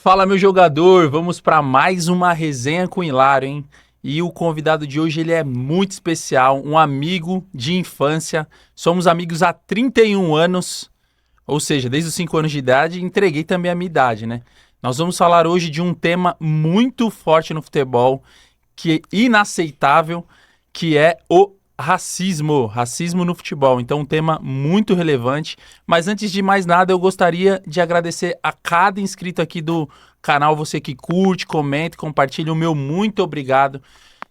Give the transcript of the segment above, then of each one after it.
Fala, meu jogador, vamos para mais uma resenha com o Hilário, hein? E o convidado de hoje, ele é muito especial, um amigo de infância. Somos amigos há 31 anos, ou seja, desde os 5 anos de idade, entreguei também a minha idade, né? Nós vamos falar hoje de um tema muito forte no futebol, que é inaceitável, que é o racismo no futebol. Então, um tema muito relevante. Mas antes de mais nada, eu gostaria de agradecer a cada inscrito aqui do canal, você que curte, comenta, compartilha. O meu muito obrigado.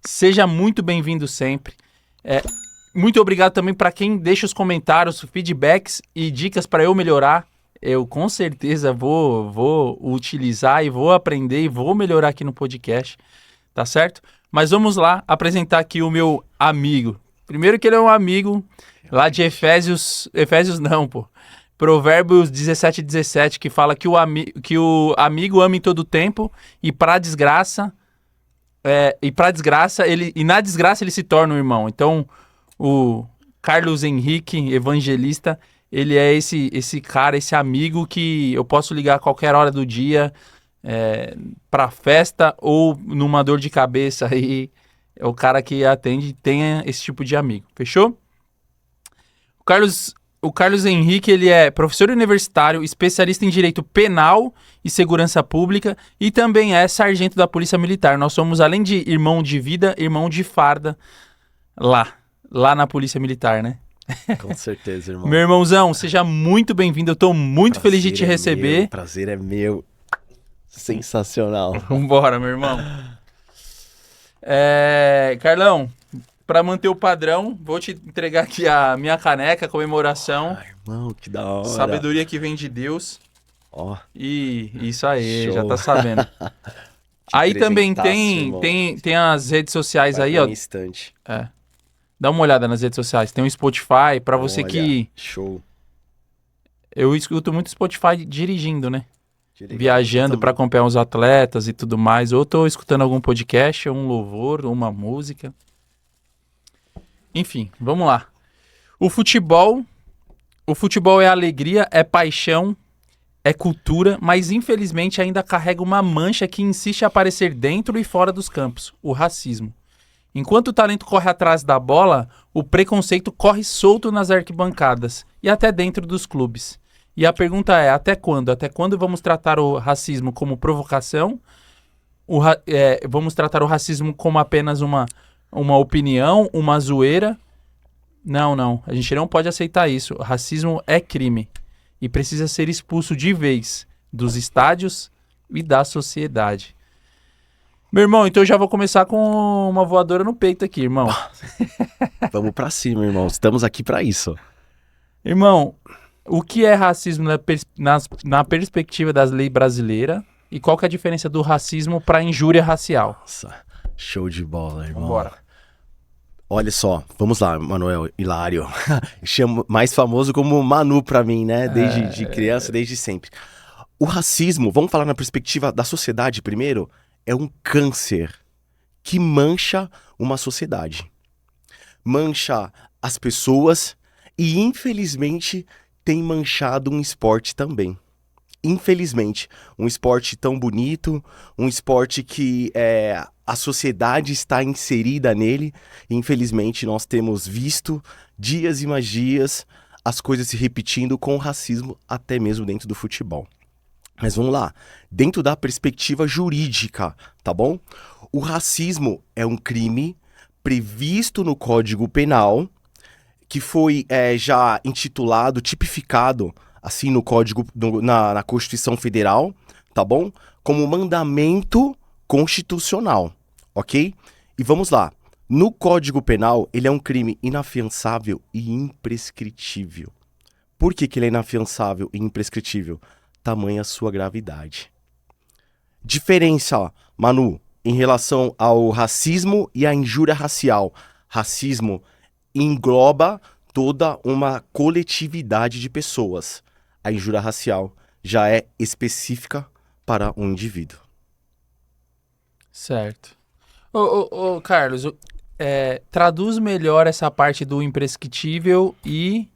Seja muito bem-vindo sempre. Muito obrigado também para quem deixa os comentários, feedbacks e dicas para eu melhorar. Eu com certeza vou utilizar e vou aprender e vou melhorar aqui no podcast, tá certo? Mas vamos lá apresentar aqui o meu amigo. Primeiro que ele é um amigo lá de Efésios não, pô. Provérbios 17:17, que fala que o amigo ama em todo tempo e na desgraça ele se torna um irmão. Então, o Carlos Henrique, evangelista, ele é esse cara, esse amigo que eu posso ligar a qualquer hora do dia, pra festa ou numa dor de cabeça aí. É o cara que atende, tenha esse tipo de amigo. Fechou? O Carlos Henrique, ele é professor universitário, especialista em direito penal e segurança pública e também é sargento da Polícia Militar. Nós somos, além de irmão de vida, irmão de farda lá na Polícia Militar, né? Com certeza, irmão. Meu irmãozão, seja muito bem-vindo. Eu tô muito feliz de te receber. O prazer é meu. Sensacional. Vambora, meu irmão. Carlão, pra manter o padrão, vou te entregar aqui a minha caneca, comemoração. Ai, irmão, que da hora. Sabedoria que vem de Deus. Ó. E isso aí, Show. já tá sabendo. Aí também tem as redes sociais Vai aí, ó. um instante. Dá uma olhada nas redes sociais. Tem um Spotify pra você que... Show. Eu escuto muito Spotify dirigindo, né? Viajando pra acompanhar os atletas e tudo mais. Ou tô escutando algum podcast, ou um louvor, ou uma música. Enfim, vamos lá. O futebol é alegria, é paixão, é cultura, mas infelizmente ainda carrega uma mancha que insiste em aparecer dentro e fora dos campos, o racismo. Enquanto o talento corre atrás da bola, o preconceito corre solto nas arquibancadas e até dentro dos clubes. E a pergunta é, até quando? Até quando vamos tratar o racismo como provocação? Vamos tratar o racismo como apenas uma opinião, uma zoeira? Não. A gente não pode aceitar isso. O racismo é crime e precisa ser expulso de vez dos estádios e da sociedade. Meu irmão, então eu já vou começar com uma voadora no peito aqui, irmão. Vamos pra cima, irmão. Estamos aqui pra isso. Irmão, o que é racismo na perspectiva das leis brasileiras e qual que é a diferença do racismo para injúria racial? Nossa, show de bola, irmão. Bora. Olha só, vamos lá, Manuel Hilário. Chamo mais famoso como Manu pra mim, né? Desde criança, desde sempre. O racismo, vamos falar na perspectiva da sociedade primeiro, é um câncer que mancha uma sociedade. Mancha as pessoas e, infelizmente, tem manchado um esporte também. Infelizmente, um esporte tão bonito, um esporte que a sociedade está inserida nele. Infelizmente, nós temos visto dias e mais dias as coisas se repetindo com o racismo, até mesmo dentro do futebol. Mas vamos lá, dentro da perspectiva jurídica, tá bom? O racismo é um crime previsto no Código Penal, que foi já intitulado, tipificado, assim, no Código, na Constituição Federal, tá bom? Como mandamento constitucional, ok? E vamos lá, no Código Penal, ele é um crime inafiançável e imprescritível. Por que ele é inafiançável e imprescritível? Tamanha sua gravidade. Diferença, Manu, em relação ao racismo e à injúria racial. Racismo engloba toda uma coletividade de pessoas. A injúria racial já é específica para um indivíduo. Certo. Ô, Carlos, traduz melhor essa parte do imprescritível e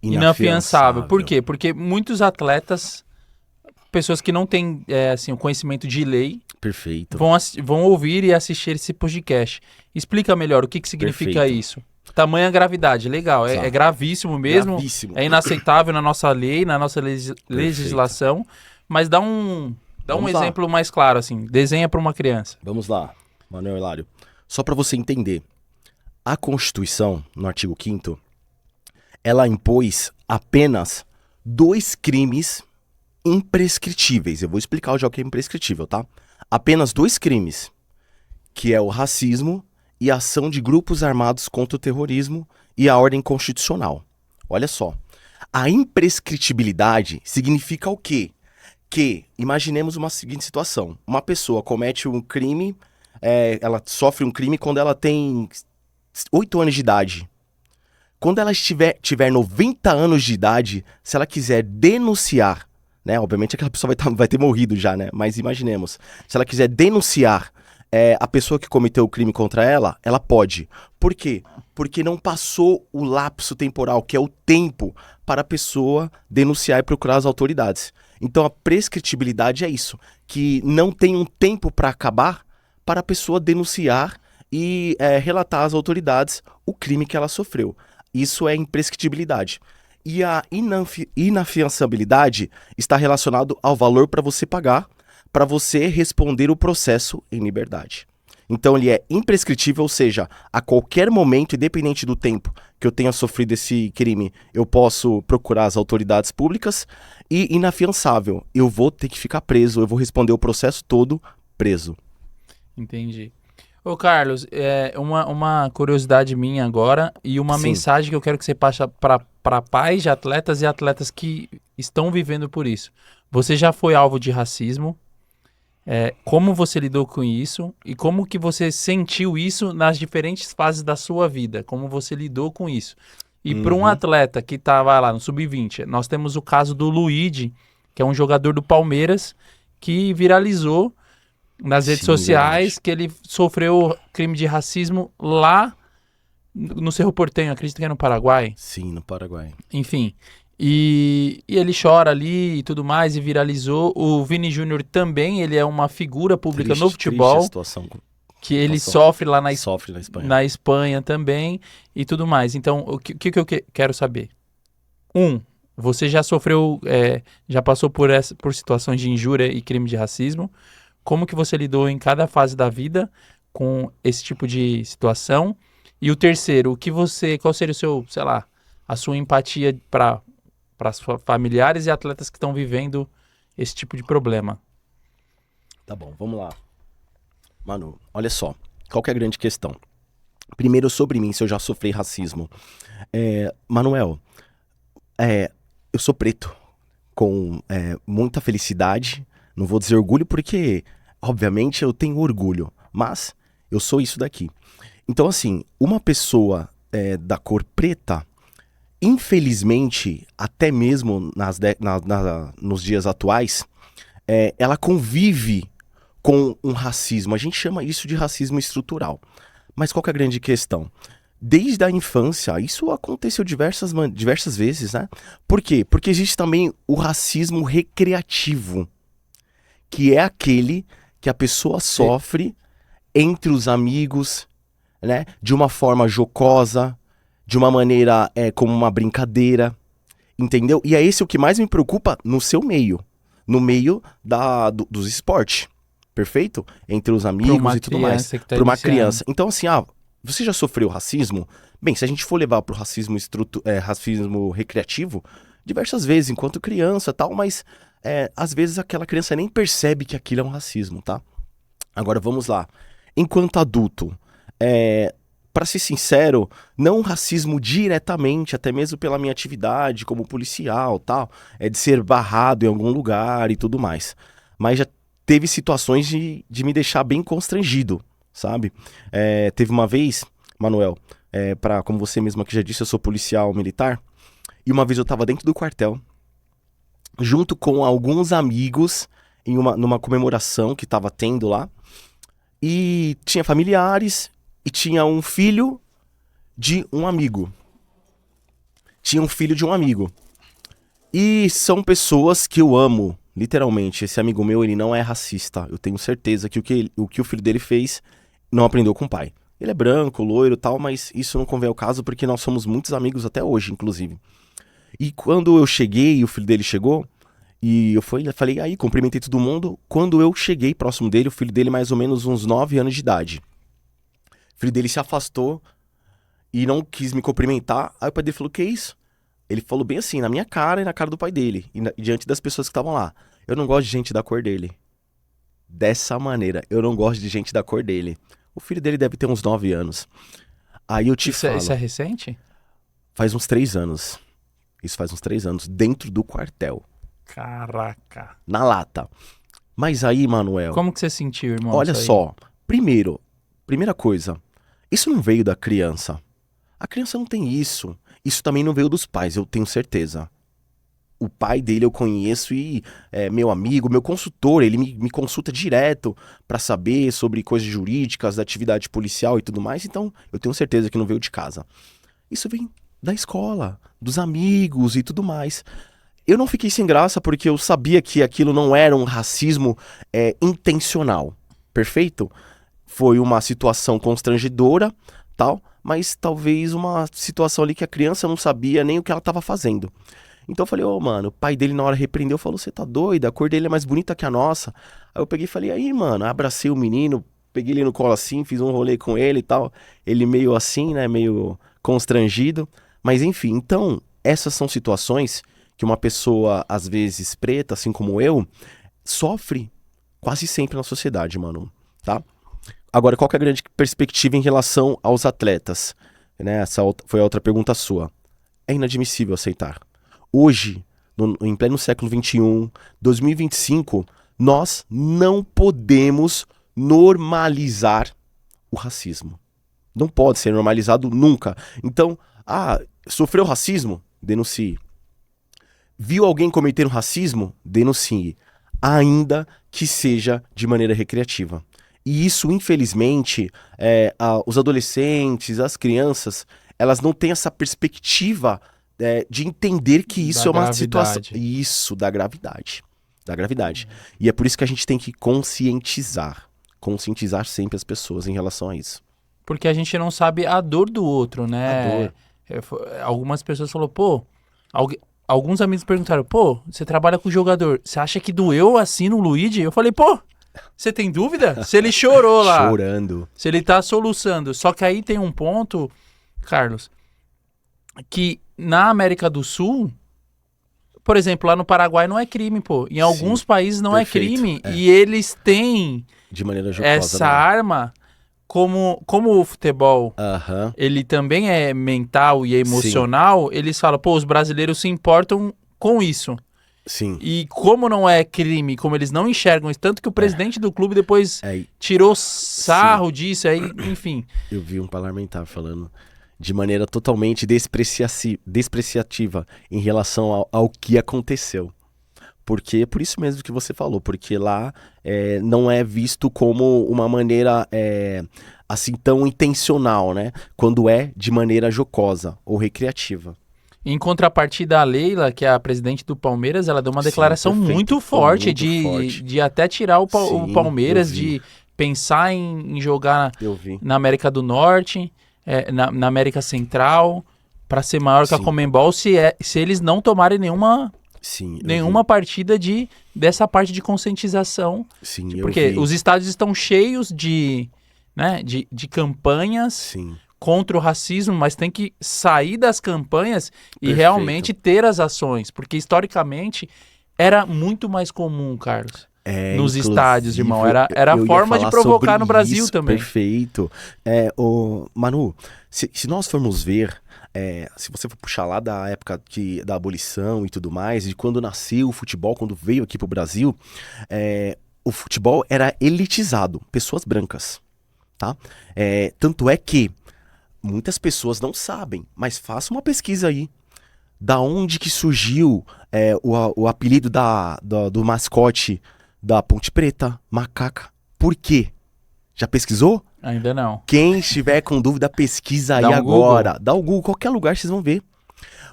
inafiançável. Por quê? Porque muitos atletas pessoas que não têm assim, o conhecimento de lei Perfeito. vão ouvir e assistir esse podcast. Explica melhor o que significa Perfeito. isso. Tamanha gravidade, legal. Tá. É gravíssimo mesmo. Gravíssimo. É inaceitável na nossa lei, na nossa legislação. Mas dá um Vamos lá. exemplo mais claro, assim. Desenha para uma criança. Vamos lá, Manuel Hilário. Só para você entender, a Constituição, no artigo 5º, ela impôs apenas 2 crimes imprescritíveis. Eu vou explicar já o que é imprescritível, tá? Apenas 2 crimes, que é o racismo e a ação de grupos armados contra o terrorismo e a ordem constitucional. Olha só, a imprescritibilidade significa o quê? Que, imaginemos uma seguinte situação, uma pessoa comete um crime, ela sofre um crime quando ela tem 8 anos de idade. Quando ela tiver 90 anos de idade, se ela quiser denunciar, né? Obviamente aquela pessoa vai ter morrido já, né? Mas imaginemos, se ela quiser denunciar a pessoa que cometeu o crime contra ela, ela pode. Por quê? Porque não passou o lapso temporal, que é o tempo para a pessoa denunciar e procurar as autoridades. Então a prescritibilidade é isso, que não tem um tempo para acabar para a pessoa denunciar e relatar às autoridades o crime que ela sofreu. Isso é imprescritibilidade. E a inafiançabilidade está relacionado ao valor para você pagar, para você responder o processo em liberdade. Então ele é imprescritível, ou seja, a qualquer momento, independente do tempo que eu tenha sofrido esse crime, eu posso procurar as autoridades públicas. E inafiançável, eu vou ter que ficar preso, eu vou responder o processo todo preso. Entendi. Ô Carlos, uma curiosidade minha agora e uma Sim. mensagem que eu quero que você passe para pais de atletas e atletas que estão vivendo por isso. Você já foi alvo de racismo? Como você lidou com isso e como que você sentiu isso nas diferentes fases da sua vida? Como você lidou com isso? E para um atleta que estava lá no Sub-20, nós temos o caso do Luigi, que é um jogador do Palmeiras, que viralizou nas redes sociais, verdade. que ele sofreu crime de racismo lá no Cerro Porteño, acredito que é no Paraguai. Sim, no Paraguai. Enfim, e ele chora ali e tudo mais, e viralizou. O Vini Júnior também, ele é uma figura pública no futebol, Triste a situação. que ele sofre lá Sofre na Espanha. na Espanha também e tudo mais. Então, o que eu quero saber? Você já sofreu, já passou por situações de injúria e crime de racismo. Como que você lidou em cada fase da vida com esse tipo de situação? E o terceiro, qual seria o seu, sei lá, a sua empatia para familiares e atletas que estão vivendo esse tipo de problema? Tá bom, vamos lá. Manu, olha só, qual que é a grande questão? Primeiro, sobre mim, se eu já sofri racismo. Manuel, eu sou preto, com muita felicidade. Não vou dizer orgulho porque, obviamente, eu tenho orgulho, mas eu sou isso daqui. Então, assim, uma pessoa da cor preta, infelizmente, até mesmo nos dias atuais, ela convive com um racismo. A gente chama isso de racismo estrutural. Mas qual que é a grande questão? Desde a infância, isso aconteceu diversas vezes, né? Por quê? Porque existe também o racismo recreativo, que é aquele que a pessoa sofre entre os amigos, né? De uma forma jocosa, de uma maneira como uma brincadeira, entendeu? E é esse o que mais me preocupa no seu meio, no meio dos esportes, perfeito? Entre os amigos e tudo mais. Para uma criança. Então assim, você já sofreu racismo? Bem, se a gente for levar para o racismo recreativo, diversas vezes, enquanto criança e tal, mas às vezes aquela criança nem percebe que aquilo é um racismo, tá? Agora vamos lá. Enquanto adulto, para ser sincero, não racismo diretamente, até mesmo pela minha atividade como policial, tal, de ser barrado em algum lugar e tudo mais. Mas já teve situações de me deixar bem constrangido, sabe? Teve uma vez, Manuel, como você mesmo aqui já disse, eu sou policial militar, e uma vez eu estava dentro do quartel, junto com alguns amigos, numa comemoração que estava tendo lá, e tinha familiares, e tinha um filho de um amigo. E são pessoas que eu amo literalmente, esse amigo meu, ele não é racista. Eu tenho certeza que o que o filho dele fez não aprendeu com o pai. Ele é branco, loiro e tal, mas isso não convém ao caso porque nós somos muitos amigos até hoje, inclusive. E quando eu cheguei, o filho dele chegou, e eu falei, aí, cumprimentei todo mundo. Quando eu cheguei próximo dele, o filho dele mais ou menos uns 9 anos de idade. O filho dele se afastou e não quis me cumprimentar. Aí o pai dele falou, que é isso? Ele falou bem assim, na minha cara e na cara do pai dele, e diante das pessoas que estavam lá. Eu não gosto de gente da cor dele. Dessa maneira, eu não gosto de gente da cor dele. O filho dele deve ter uns 9 anos. Aí eu te falo... Isso é recente? Faz uns 3 anos. Isso faz uns 3 anos, dentro do quartel. Caraca. Na lata. Mas aí, Manuel... Como que você sentiu, irmão? Olha só, primeira coisa, isso não veio da criança. A criança não tem isso. Isso também não veio dos pais, eu tenho certeza. O pai dele eu conheço e é meu amigo, meu consultor, ele me consulta direto pra saber sobre coisas jurídicas, da atividade policial e tudo mais, então eu tenho certeza que não veio de casa. Isso vem da escola, dos amigos e tudo mais. Eu não fiquei sem graça porque eu sabia que aquilo não era um racismo intencional, perfeito? Foi uma situação constrangedora, tal, mas talvez uma situação ali que a criança não sabia nem o que ela estava fazendo. Então eu falei, mano, o pai dele na hora repreendeu, falou, você tá doido? A cor dele é mais bonita que a nossa. Aí eu peguei e falei, aí, mano, abracei o menino, peguei ele no colo assim, fiz um rolê com ele e tal. Ele meio assim, né, meio constrangido. Mas enfim, então, essas são situações que uma pessoa, às vezes preta, assim como eu, sofre quase sempre na sociedade, mano, tá? Agora, qual que é a grande perspectiva em relação aos atletas? Né? Essa foi a outra pergunta sua. É inadmissível aceitar. Hoje, em pleno século XXI, 2025, nós não podemos normalizar o racismo. Não pode ser normalizado nunca. Então, sofreu racismo? Denuncie. Viu alguém cometer um racismo? Denuncie. Ainda que seja de maneira recreativa. E isso, infelizmente, os adolescentes, as crianças, elas não têm essa perspectiva de entender que isso é uma situação... Isso, da gravidade. Da gravidade. E é por isso que a gente tem que conscientizar. Conscientizar sempre as pessoas em relação a isso. Porque a gente não sabe a dor do outro, né? A dor. Algumas pessoas falaram, pô... Alguns amigos perguntaram, pô, você trabalha com jogador, você acha que doeu assim no Luigi? Eu falei, pô, você tem dúvida? Se ele chorou lá. Chorando. Se ele tá soluçando. Só que aí tem um ponto, Carlos, que na América do Sul, por exemplo, lá no Paraguai não é crime, pô. Em alguns países não perfeito, é crime. E eles têm de maneira jocosa, essa arma, como o futebol, ele também é mental e emocional, eles falam, pô, os brasileiros se importam com isso. Sim. E como não é crime, como eles não enxergam isso, tanto que o presidente do clube depois tirou sarro disso, aí, enfim. Eu vi um parlamentar falando de maneira totalmente despreciativa em relação ao que aconteceu. Porque é por isso mesmo que você falou, porque lá não é visto como uma maneira assim tão intencional, né? Quando é de maneira jocosa ou recreativa. Em contrapartida, a Leila, que é a presidente do Palmeiras, ela deu uma declaração muito forte de até tirar o Palmeiras, de pensar em jogar na América do Norte, na América Central, para ser maior que a Conmebol, se eles não tomarem nenhuma partida dessa parte de conscientização. Porque os estádios estão cheios de campanhas contra o racismo, mas tem que sair das campanhas e realmente ter as ações. Porque historicamente era muito mais comum, Carlos. Nos estádios, irmão. Era a forma de provocar no Brasil isso, também. Perfeito. Manu, se nós formos ver, se você for puxar lá da época da abolição e tudo mais, de quando nasceu o futebol, quando veio aqui pro Brasil, o futebol era elitizado, pessoas brancas, tá? Tanto é que muitas pessoas não sabem, mas faça uma pesquisa aí. Da onde que surgiu o apelido do mascote da Ponte Preta, Macaca? Por quê? Já pesquisou? Ainda não. Quem estiver com dúvida, pesquisa aí agora. Dá o Google, qualquer lugar vocês vão ver.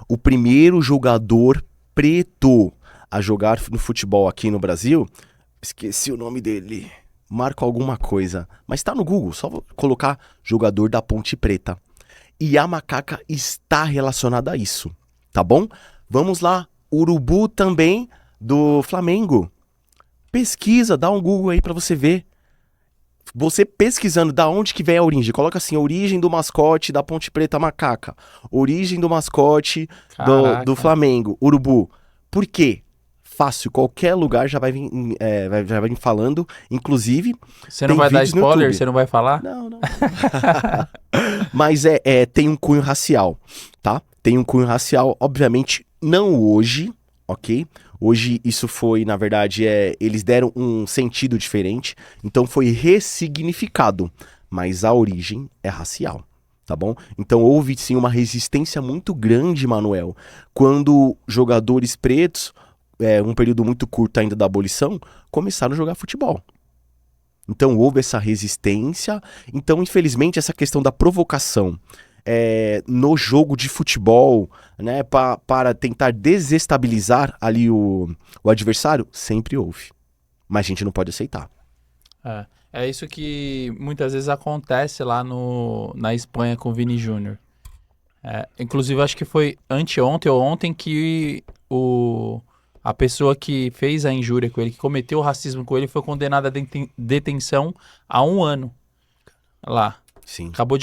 O primeiro jogador preto a jogar no futebol aqui no Brasil, esqueci o nome dele, Marco alguma coisa, mas tá no Google, só vou colocar jogador da Ponte Preta. E a macaca está relacionada a isso, tá bom? Vamos lá, Urubu também do Flamengo. Pesquisa, dá um Google aí pra você ver. Você pesquisando da onde que vem a origem, coloca assim, origem do mascote da Ponte Preta Macaca, origem do mascote do Flamengo, Urubu. Por quê? Fácil, qualquer lugar já vai vir, já vai vir falando, inclusive... Você não vai dar spoiler? Você não vai falar? Não. Mas tem um cunho racial, tá? Tem um cunho racial, obviamente, não hoje, ok? Hoje isso foi, na verdade, eles deram um sentido diferente, então foi ressignificado, mas a origem é racial, tá bom? Então houve sim uma resistência muito grande, Manuel, quando jogadores pretos, um período muito curto ainda da abolição, começaram a jogar futebol. Então houve essa resistência, então infelizmente essa questão da provocação no jogo de futebol, né, para tentar desestabilizar ali o adversário, sempre houve. Mas a gente não pode aceitar. É isso que muitas vezes acontece lá na Espanha com o Vini Júnior. Inclusive, acho que foi anteontem ou ontem que a pessoa que fez a injúria com ele, que cometeu o racismo com ele, foi condenada a detenção a 1 ano lá. Sim. Acabou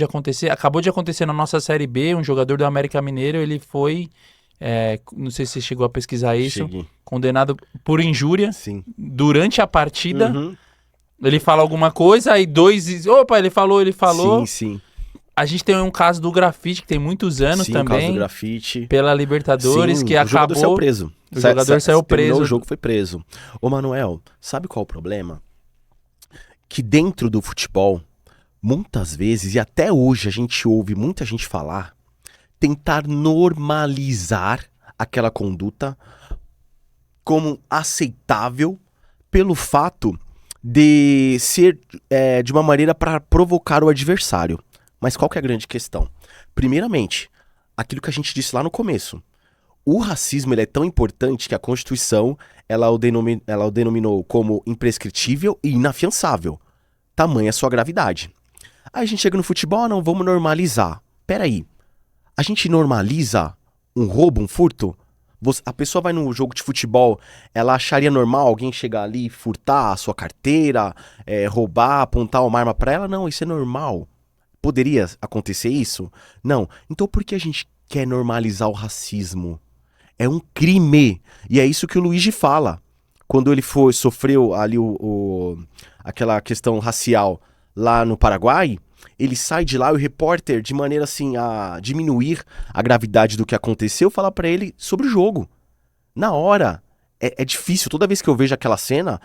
de acontecer na nossa Série B, um jogador do América Mineiro, ele foi, não sei se você chegou a pesquisar isso, Cheguei. Condenado por injúria. Sim. Durante a partida. Uhum. Ele fala alguma coisa, aí opa, ele falou. Sim. A gente tem um caso do grafite, que tem muitos anos também. O caso do grafite. Pela Libertadores, sim, que o acabou... jogador saiu preso. O jogador saiu preso. O jogo foi preso. Ô, Manuel, sabe qual é o problema? Que dentro do futebol, muitas vezes, e até hoje a gente ouve muita gente falar, tentar normalizar aquela conduta como aceitável pelo fato de ser de uma maneira para provocar o adversário. Mas qual que é a grande questão? Primeiramente, aquilo que a gente disse lá no começo. O racismo ele é tão importante que a Constituição ela o denominou como imprescritível e inafiançável. Tamanha a sua gravidade. Aí a gente chega no futebol, não, vamos normalizar. Peraí, a gente normaliza um roubo, um furto? A pessoa vai no jogo de futebol, ela acharia normal alguém chegar ali e furtar a sua carteira, roubar, apontar uma arma pra ela? Não, isso é normal. Poderia acontecer isso? Não. Então por que a gente quer normalizar o racismo? É um crime. E é isso que o Luigi fala. Quando ele sofreu ali aquela questão racial lá no Paraguai, ele sai de lá e o repórter, de maneira assim a diminuir a gravidade do que aconteceu, fala pra ele sobre o jogo. Na hora, é difícil. Toda vez que eu vejo aquela cena,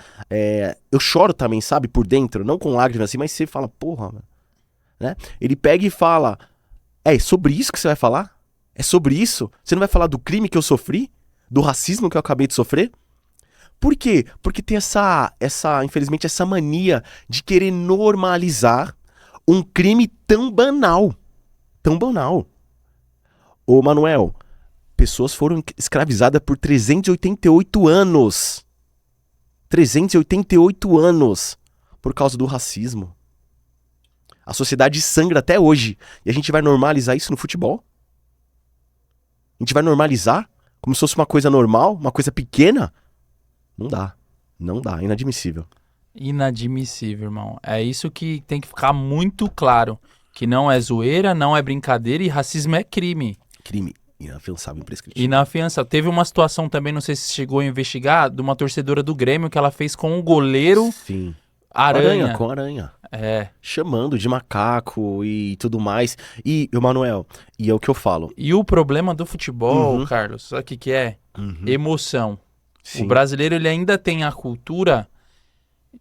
eu choro também, sabe, por dentro. Não com lágrimas assim, mas você fala, porra, né? Ele pega e fala, é sobre isso que você vai falar? É sobre isso? Você não vai falar do crime que eu sofri? Do racismo que eu acabei de sofrer? Por quê? Porque tem infelizmente, essa mania de querer normalizar um crime tão banal. Tão banal. Ô, Manuel, pessoas foram escravizadas por 388 anos. 388 anos por causa do racismo. A sociedade sangra até hoje. E a gente vai normalizar isso no futebol? A gente vai normalizar como se fosse uma coisa normal, uma coisa pequena? Não dá. Não dá. Inadmissível. Inadmissível, irmão. É isso que tem que ficar muito claro. Que não é zoeira, não é brincadeira e racismo é crime. Crime. Inafiançável, imprescritível. Inafiançável. Teve uma situação também, não sei se chegou a investigar, de uma torcedora do Grêmio que ela fez com um goleiro... Sim. Aranha. Com aranha. É. Chamando de macaco e tudo mais. E, Manuel, e é o que eu falo. E o problema do futebol, Carlos, sabe o que é? Emoção. Sim. O brasileiro, ele ainda tem a cultura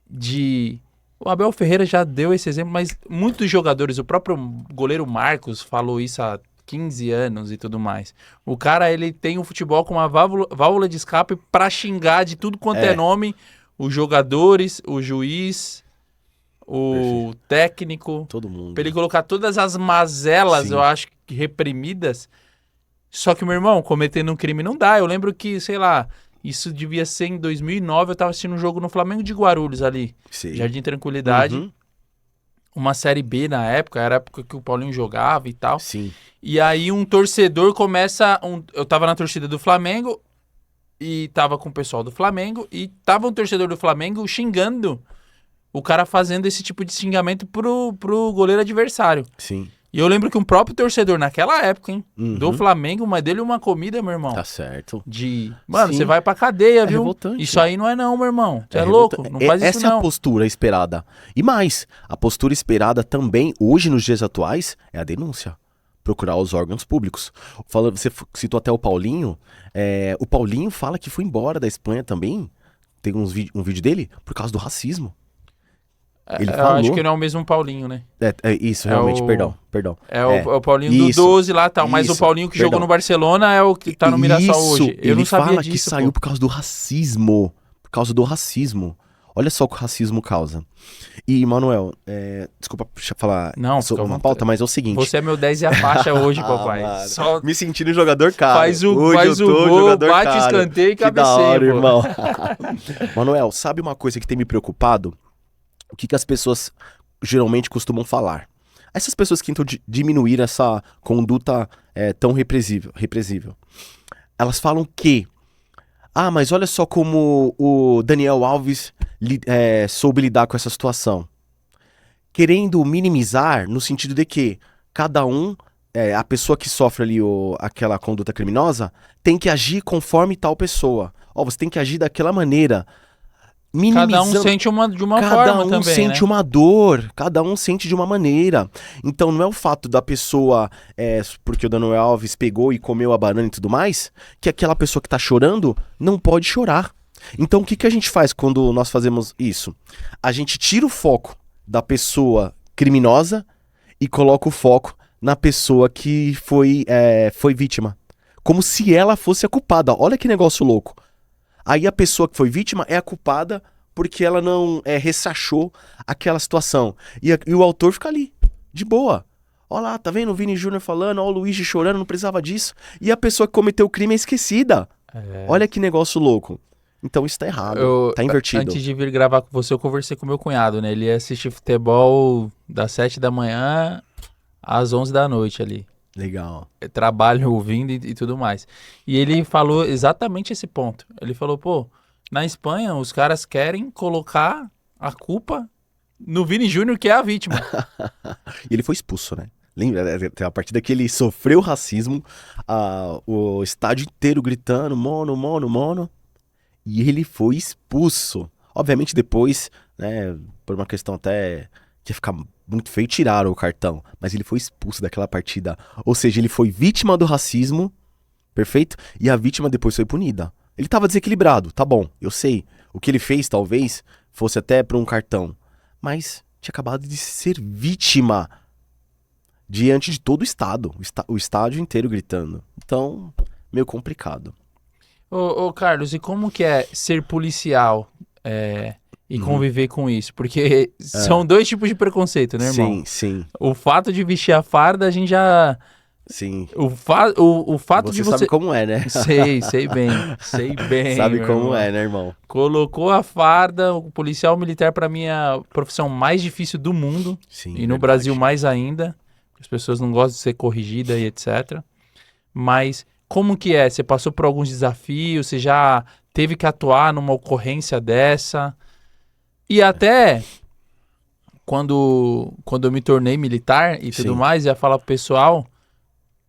de... O Abel Ferreira já deu esse exemplo, mas muitos jogadores, o próprio goleiro Marcos falou isso há 15 anos e tudo mais. O cara, ele tem o futebol com uma válvula de escape pra xingar de tudo quanto é nome... Os jogadores, o juiz, o técnico. Todo mundo. Pra ele colocar todas as mazelas, Sim. eu acho, reprimidas. Só que, meu irmão, cometendo um crime não dá. Eu lembro que, sei lá, Isso devia ser em 2009, eu tava assistindo um jogo no Flamengo de Guarulhos ali, Sei. Jardim Tranquilidade. Uhum. Uma Série B na época, era a época que o Paulinho jogava e tal. Sim. E aí um torcedor começa... eu tava na torcida do Flamengo e tava com o pessoal do Flamengo e tava um torcedor do Flamengo xingando o cara fazendo esse tipo de xingamento pro goleiro adversário. Sim. E eu lembro que um próprio torcedor naquela época, hein, Uhum. do Flamengo, mas dele uma comida, meu irmão. Tá certo. Mano, Sim. você vai pra cadeia, viu? revoltante. Isso aí não é não, meu irmão. Você é revolta- louco, não faz isso Essa é a não. postura esperada. E mais, a postura esperada também, hoje, nos dias atuais, é a denúncia. Procurar os órgãos públicos. Você citou até o Paulinho. O Paulinho fala que foi embora da Espanha também. Tem um vídeo dele por causa do racismo. Ele Eu falou. acho que não é o mesmo Paulinho, né? Isso, realmente, o- perdão. É o Paulinho do Isso, 12 lá e tal, mas o isso, Paulinho que perdão. jogou no Barcelona é o que tá no Mirassol Isso, hoje. Eu ele não sabia fala disso, que saiu pô. por causa do racismo. Por causa do racismo. Olha só o que o racismo causa. E, Manuel, desculpa falar Não, sobre fica à uma pauta, vontade. mas é o seguinte. Você é meu 10 e a faixa hoje, papai. Mano, Só me sentindo jogador caro. faz o Hoje eu tô gol, jogador bate o caro. escanteio e Que da cabeceia, hora, pô. irmão. Manuel, sabe uma coisa que tem me preocupado? O que as pessoas geralmente costumam falar? Essas pessoas que tentam diminuir essa conduta tão represível. Elas falam que mas olha só como o Daniel Alves soube lidar com essa situação. Querendo minimizar no sentido de que cada um, a pessoa que sofre ali aquela conduta criminosa, tem que agir conforme tal pessoa. Você tem que agir daquela maneira. Cada um Minimizando. sente de uma Cada forma um também, sente né? uma dor, cada um sente de uma maneira. Então não é o fato da pessoa, porque o Daniel Alves pegou e comeu a banana e tudo mais, que aquela pessoa que tá chorando não pode chorar. Então o que a gente faz quando nós fazemos isso? A gente tira o foco da pessoa criminosa e coloca o foco na pessoa que foi vítima. Como se ela fosse a culpada. Olha que negócio louco. Aí a pessoa que foi vítima é a culpada porque ela não ressachou aquela situação. E o autor fica ali, de boa. Olha lá, tá vendo o Vini Júnior falando, ó o Luigi chorando, não precisava disso. E a pessoa que cometeu o crime é esquecida. Olha que negócio louco. Então isso tá errado, tá invertido. Antes de vir gravar com você, eu conversei com meu cunhado, né? Ele ia assistir futebol das 7 da manhã às 11 da noite ali. Legal. Trabalho ouvindo e tudo mais. E ele falou exatamente esse ponto. Ele falou, pô, na Espanha os caras querem colocar a culpa no Vini Júnior, que é a vítima. E ele foi expulso, né? Lembra, a partir que ele sofreu racismo, o estádio inteiro gritando, mono, mono, mono, e ele foi expulso. Obviamente depois, né, por uma questão até que ia ficar muito feio, tiraram o cartão, mas ele foi expulso daquela partida. Ou seja, ele foi vítima do racismo, perfeito? E a vítima depois foi punida. Ele tava desequilibrado, tá bom, eu sei. O que ele fez talvez fosse até por um cartão, mas tinha acabado de ser vítima diante de todo o estado, o estádio inteiro gritando. Então, meio complicado. Ô Carlos, e como que é ser policial e conviver com isso? Porque são dois tipos de preconceito, né, irmão? Sim. O fato de vestir a farda, a gente já... Sim. O fato de Você sabe como é, né? Sei bem. Sabe meu como irmão. é, né, irmão? Colocou a farda, o policial militar pra mim é a profissão mais difícil do mundo. Sim, E no verdade. Brasil mais ainda. As pessoas não gostam de ser corrigida e etc. Mas como que é? Você passou por alguns desafios? Você já teve que atuar numa ocorrência dessa? E até quando eu me tornei militar e tudo Sim. mais, ia falar pro pessoal,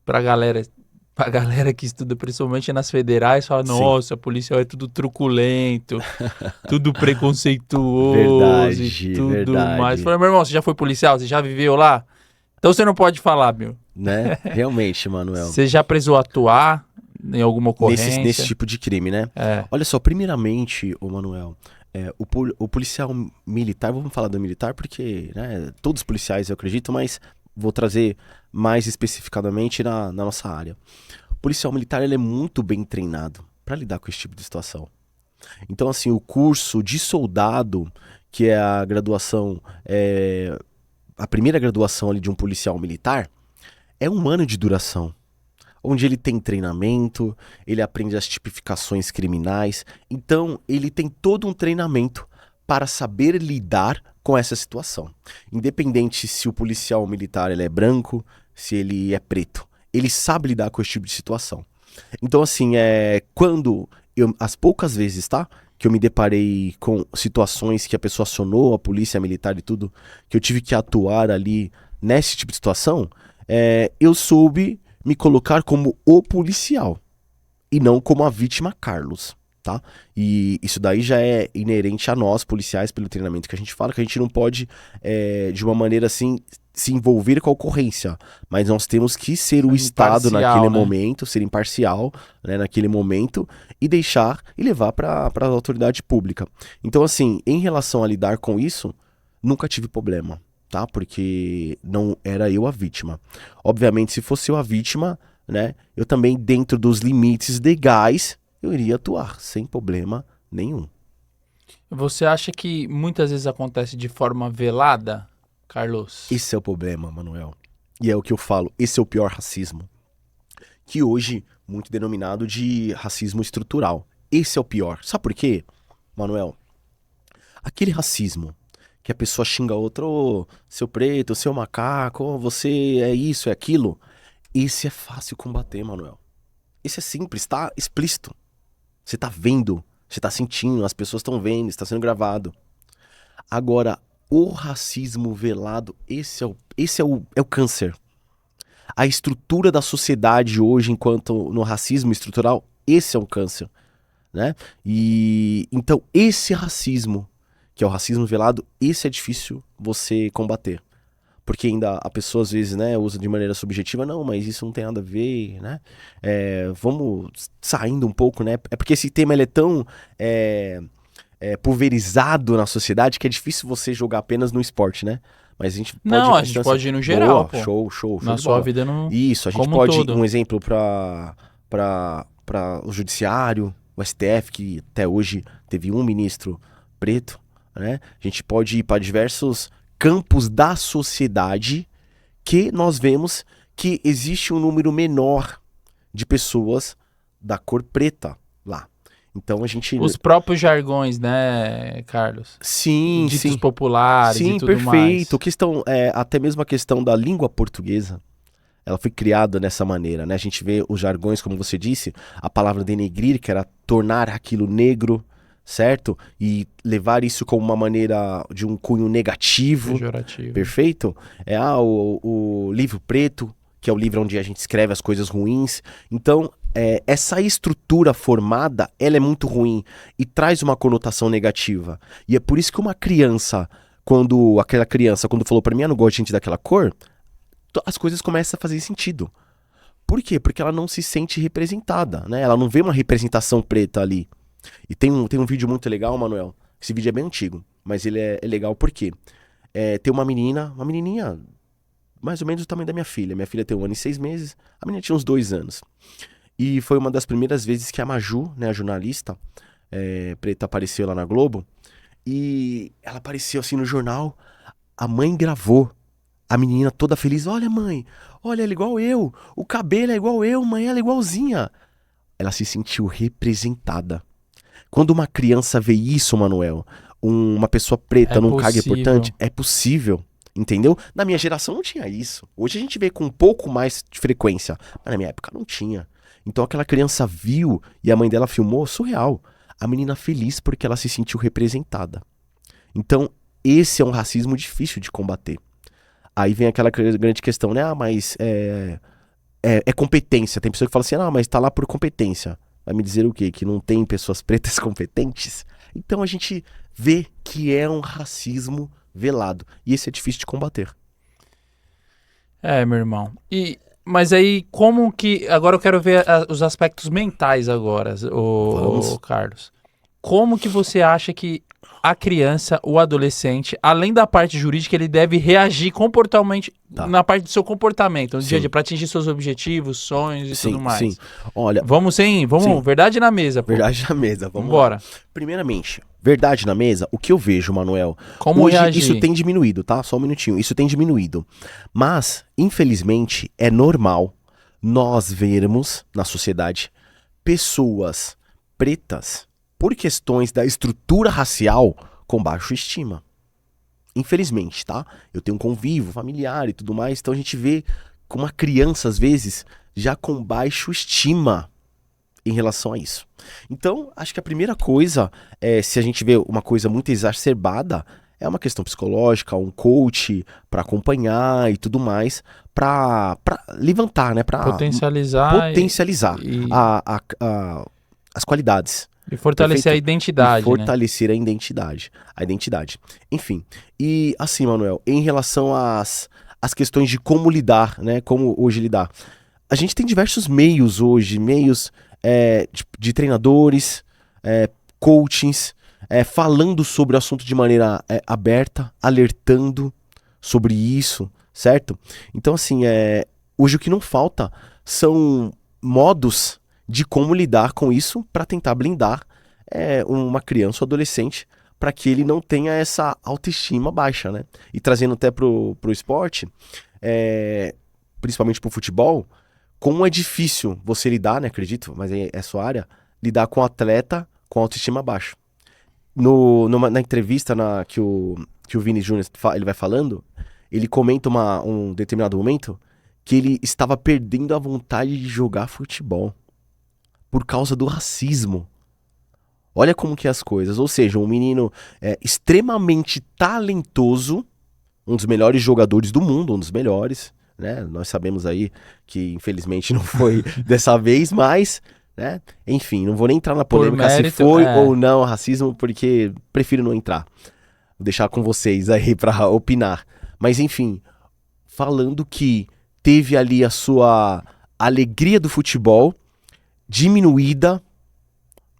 pra galera que estuda principalmente nas federais, fala, Sim. nossa, policial é tudo truculento, tudo preconceituoso Verdade, e tudo verdade. mais. Falei, meu irmão, você já foi policial? Você já viveu lá? Então você não pode falar, meu. Né? Realmente, Manuel. Você já precisou atuar em alguma ocorrência? Nesse tipo de crime, né? Olha só, primeiramente, ô Manuel, o policial militar, vamos falar do militar porque, né, todos os policiais eu acredito, mas vou trazer mais especificadamente na nossa área. O policial militar, ele é muito bem treinado para lidar com esse tipo de situação. Então, assim, o curso de soldado, que é a graduação, a primeira graduação ali de um policial militar, é 1 ano de duração. onde ele tem treinamento, ele aprende as tipificações criminais. Então, ele tem todo um treinamento para saber lidar com essa situação. Independente se o policial militar ele é branco, se ele é preto. Ele sabe lidar com esse tipo de situação. Então, assim, as poucas vezes, tá? Que eu me deparei com situações que a pessoa acionou a polícia militar e tudo, que eu tive que atuar ali nesse tipo de situação, eu soube me colocar como o policial e não como a vítima Carlos, tá? E isso daí já é inerente a nós, policiais, pelo treinamento que a gente fala, que a gente não pode, de uma maneira assim, se envolver com a ocorrência, mas nós temos que ser o Estado naquele momento, ser imparcial, né, naquele momento, e deixar e levar para a autoridade pública. Então, assim, em relação a lidar com isso, nunca tive problema, tá? Porque não era eu a vítima. Obviamente, se fosse eu a vítima, né, eu também, dentro dos limites legais, eu iria atuar, sem problema nenhum. Você acha que muitas vezes acontece de forma velada, Carlos? Esse é o problema, Manuel. E é o que eu falo, esse é o pior racismo. Que hoje, muito denominado de racismo estrutural. Esse é o pior. Sabe por quê, Manuel? Aquele racismo que a pessoa xinga outro, ô, seu preto, seu macaco, ô, você é isso, é aquilo. Esse é fácil combater, Manuel. Esse é simples, tá explícito. Você tá vendo, você tá sentindo, as pessoas estão vendo, está sendo gravado. Agora, o racismo velado, esse é o câncer. A estrutura da sociedade hoje, enquanto no racismo estrutural, esse é um câncer, né? E então esse racismo, que é o racismo velado, esse é difícil você combater. Porque ainda a pessoa às vezes, né, usa de maneira subjetiva, não, mas isso não tem nada a ver, né? Vamos saindo um pouco, né? É porque esse tema ele é tão pulverizado na sociedade que é difícil você jogar apenas no esporte, né? Mas a gente pode... Não, a gente pode ir no geral, boa, pô. Show Na sua vida não... Isso, a gente como pode todo. um exemplo para o judiciário, o STF, que até hoje teve um ministro preto, né? A gente pode ir para diversos campos da sociedade que nós vemos que existe um número menor de pessoas da cor preta lá. Então a gente... Os próprios jargões, né, Carlos? Sim, ditos sim. populares Sim, e tudo perfeito. mais. Questão, até mesmo a questão da língua portuguesa, ela foi criada dessa maneira, né? A gente vê os jargões, como você disse, a palavra denegrir, que era tornar aquilo negro, certo? E levar isso como uma maneira de um cunho negativo. Pejorativo. Perfeito? O livro preto, que é o livro onde a gente escreve as coisas ruins. Então, essa estrutura formada, ela é muito ruim e traz uma conotação negativa. E é por isso que uma criança, aquela criança, quando falou pra mim, eu não gosto de gente daquela cor, as coisas começam a fazer sentido. Por quê? Porque ela não se sente representada, né? Ela não vê uma representação preta ali. E tem um vídeo muito legal, Manuel. Esse vídeo é bem antigo, mas ele é legal porque tem uma menininha, mais ou menos do tamanho da minha filha. Minha filha tem 1 ano e 6 meses, a menina tinha uns 2 anos. E foi uma das primeiras vezes que a Maju, né, a jornalista preta, apareceu lá na Globo. E ela apareceu assim no jornal, a mãe gravou. A menina toda feliz, olha mãe, olha ela é igual eu, o cabelo é igual eu, mãe, ela é igualzinha. Ela se sentiu representada. Quando uma criança vê isso, Manuel, uma pessoa preta num cargo importante, é possível, entendeu? Na minha geração não tinha isso. Hoje a gente vê com um pouco mais de frequência, mas na minha época não tinha. Então aquela criança viu e a mãe dela filmou, surreal. A menina feliz porque ela se sentiu representada. Então esse é um racismo difícil de combater. Aí vem aquela grande questão, né? Mas é competência. Tem pessoa que fala assim, mas tá lá por competência. Vai me dizer o quê? Que não tem pessoas pretas competentes? Então a gente vê que é um racismo velado. E esse é difícil de combater. Meu irmão. Mas aí, como que... Agora eu quero ver os aspectos mentais agora, o Carlos. Como que você acha que a criança, o adolescente, além da parte jurídica, ele deve reagir comportamentalmente na parte do seu comportamento, no dia a dia, para atingir seus objetivos, sonhos e tudo mais? Sim. Olha, vamos, verdade na mesa, pô. Verdade na mesa, vamos embora. Lá. Primeiramente, verdade na mesa, o que eu vejo, Manuel, como hoje reagir? Isso tem diminuído, tá? Só um minutinho, isso tem diminuído. Mas, infelizmente, é normal nós vermos na sociedade pessoas pretas por questões da estrutura racial com baixa estima. Infelizmente, tá? Eu tenho um convívio familiar e tudo mais, então a gente vê com uma criança, às vezes, já com baixa estima em relação a isso. Então, acho que a primeira coisa, se a gente vê uma coisa muito exacerbada, é uma questão psicológica, um coach para acompanhar e tudo mais, para levantar, né? Para potencializar as qualidades. E fortalecer Perfeito? a identidade, E fortalecer a identidade. Enfim, e assim, Manuel, em relação às questões de como lidar, né? Como hoje lidar. A gente tem diversos meios hoje, de treinadores, coachings, falando sobre o assunto de maneira aberta, alertando sobre isso, certo? Então, assim, hoje o que não falta são modos de como lidar com isso para tentar blindar uma criança ou adolescente para que ele não tenha essa autoestima baixa, né? E trazendo até pro esporte, principalmente pro futebol, como é difícil você lidar, né? Acredito, mas é sua área, lidar com um atleta com autoestima baixa. Na entrevista que o Vini Júnior ele vai falando, ele comenta um determinado momento que ele estava perdendo a vontade de jogar futebol por causa do racismo. Olha como que é as coisas. Ou seja, um menino extremamente talentoso, um dos melhores jogadores do mundo, um dos melhores, né? Nós sabemos aí que infelizmente não foi dessa vez, mas, né? Enfim, não vou nem entrar na polêmica se foi ou não racismo, porque prefiro não entrar. Vou deixar com vocês aí para opinar. Mas enfim, falando que teve ali a sua alegria do futebol diminuída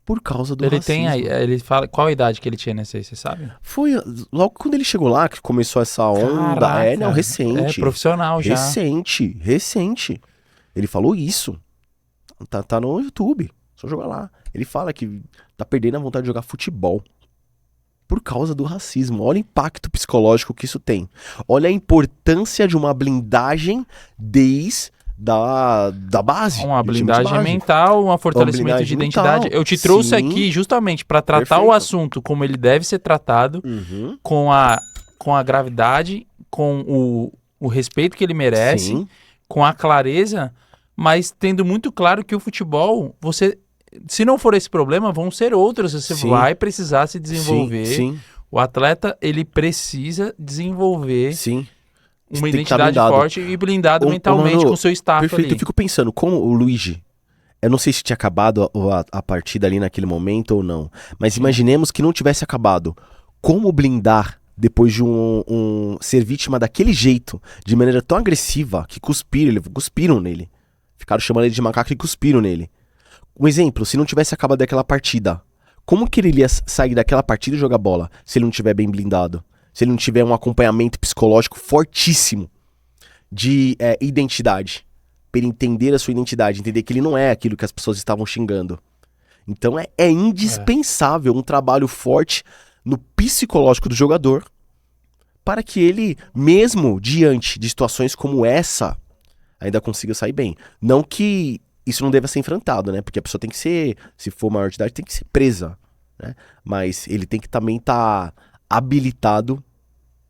por causa do racismo. Ele fala, qual a idade que ele tinha nessa aí, você sabe? Foi logo quando ele chegou lá que começou essa onda. Caraca, Recente. Profissional já. Recente. Ele falou isso. Tá no YouTube. Só jogar lá. Ele fala que tá perdendo a vontade de jogar futebol por causa do racismo. Olha o impacto psicológico que isso tem. Olha a importância de uma blindagem desde da base. Uma blindagem mental, um fortalecimento de identidade. Mental. Eu te trouxe aqui justamente para tratar o assunto como ele deve ser tratado, com a gravidade, com o respeito que ele merece, com a clareza, mas tendo muito claro que o futebol, se não for esse problema, vão ser outros. Você vai precisar se desenvolver. O atleta, ele precisa desenvolver uma identidade forte e blindado mentalmente com o seu staff. Perfeito. Ali. Eu fico pensando, como o Luigi, eu não sei se tinha acabado a partida ali naquele momento ou não, mas imaginemos que não tivesse acabado. Como blindar depois de ser vítima daquele jeito, de maneira tão agressiva, que cuspiram nele. Ficaram chamando ele de macaco e cuspiram nele. Um exemplo, se não tivesse acabado aquela partida, como que ele ia sair daquela partida e jogar bola se ele não estiver bem blindado? Se ele não tiver um acompanhamento psicológico fortíssimo de identidade, para ele entender a sua identidade, entender que ele não é aquilo que as pessoas estavam xingando. Então é indispensável um trabalho forte no psicológico do jogador para que ele, mesmo diante de situações como essa, ainda consiga sair bem. Não que isso não deva ser enfrentado, né? Porque a pessoa tem que ser, se for maior de idade, tem que ser presa, né? Mas ele tem que também estar habilitado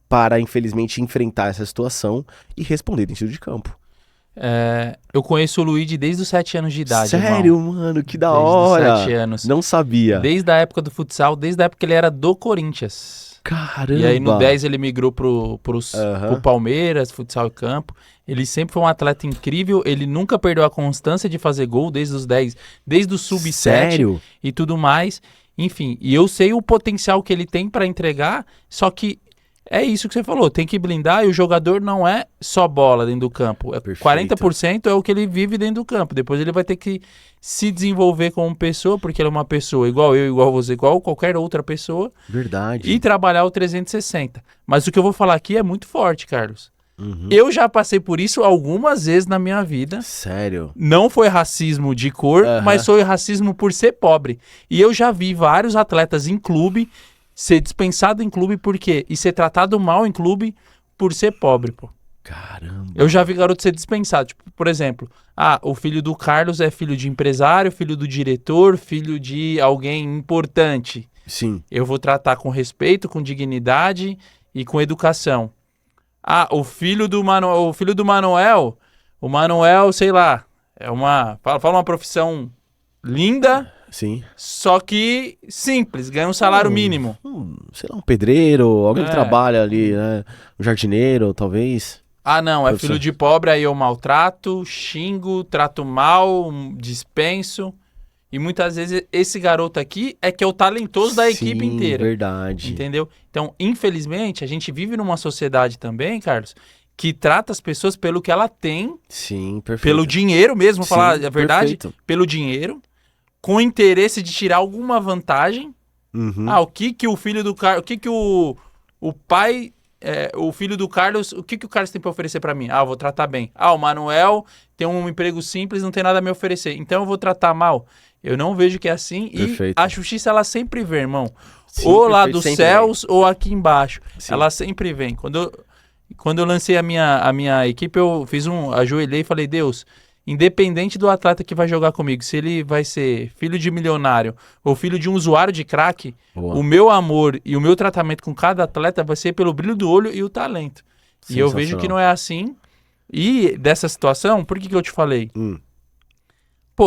para, infelizmente, enfrentar essa situação e responder dentro de campo. Eu conheço o Luigi desde os 7 anos de idade. Sério, irmão. Mano? Que da hora! Desde os 7 anos. Não sabia. Desde a época do futsal, desde a época que ele era do Corinthians. Caramba! E aí no 10 ele migrou pro Palmeiras, futsal e campo. Ele sempre foi um atleta incrível, ele nunca perdeu a constância de fazer gol desde os 10, desde o sub-7 e tudo mais. Enfim, e eu sei o potencial que ele tem para entregar, só que é isso que você falou, tem que blindar e o jogador não é só bola dentro do campo. 40% é o que ele vive dentro do campo. Depois ele vai ter que se desenvolver como pessoa, porque ele é uma pessoa igual eu, igual você, igual qualquer outra pessoa. Verdade. E trabalhar o 360. Mas o que eu vou falar aqui é muito forte, Carlos. Eu já passei por isso algumas vezes na minha vida. Sério? Não foi racismo de cor, mas foi racismo por ser pobre. E eu já vi vários atletas em clube ser dispensado em clube por quê? E ser tratado mal em clube por ser pobre, pô. Caramba. Eu já vi garoto ser dispensado. Tipo, por exemplo, o filho do Carlos é filho de empresário, filho do diretor, filho de alguém importante. Sim. Eu vou tratar com respeito, com dignidade e com educação. O filho do Manuel, o Manuel, sei lá, fala uma profissão linda, Sim. só que simples, ganha um salário mínimo. Sei lá, um pedreiro, alguém que trabalha ali, né? Um jardineiro, talvez. Não, é filho de pobre, aí eu maltrato, xingo, trato mal, dispenso. E muitas vezes esse garoto aqui é que é o talentoso da equipe inteira. Verdade. Entendeu? Então, infelizmente, a gente vive numa sociedade também, Carlos, que trata as pessoas pelo que ela tem. Sim, perfeito. Pelo dinheiro mesmo, Sim, falar a verdade. Perfeito. Pelo dinheiro, com interesse de tirar alguma vantagem. Uhum. O que o filho do Carlos... O que o pai... o filho do Carlos... O que o Carlos tem pra oferecer pra mim? Eu vou tratar bem. O Manuel tem um emprego simples, não tem nada a me oferecer. Então, eu vou tratar mal. Eu não vejo que é assim. Perfeito. E a justiça, ela sempre vem, irmão. Sim, ou lá dos sempre céus, ou aqui embaixo. Sim. Ela sempre vem. Quando eu lancei a minha equipe, eu ajoelhei e falei, Deus, independente do atleta que vai jogar comigo, se ele vai ser filho de milionário ou filho de um usuário de crack, o meu amor e o meu tratamento com cada atleta vai ser pelo brilho do olho e o talento. E eu vejo que não é assim. E dessa situação, por que eu te falei?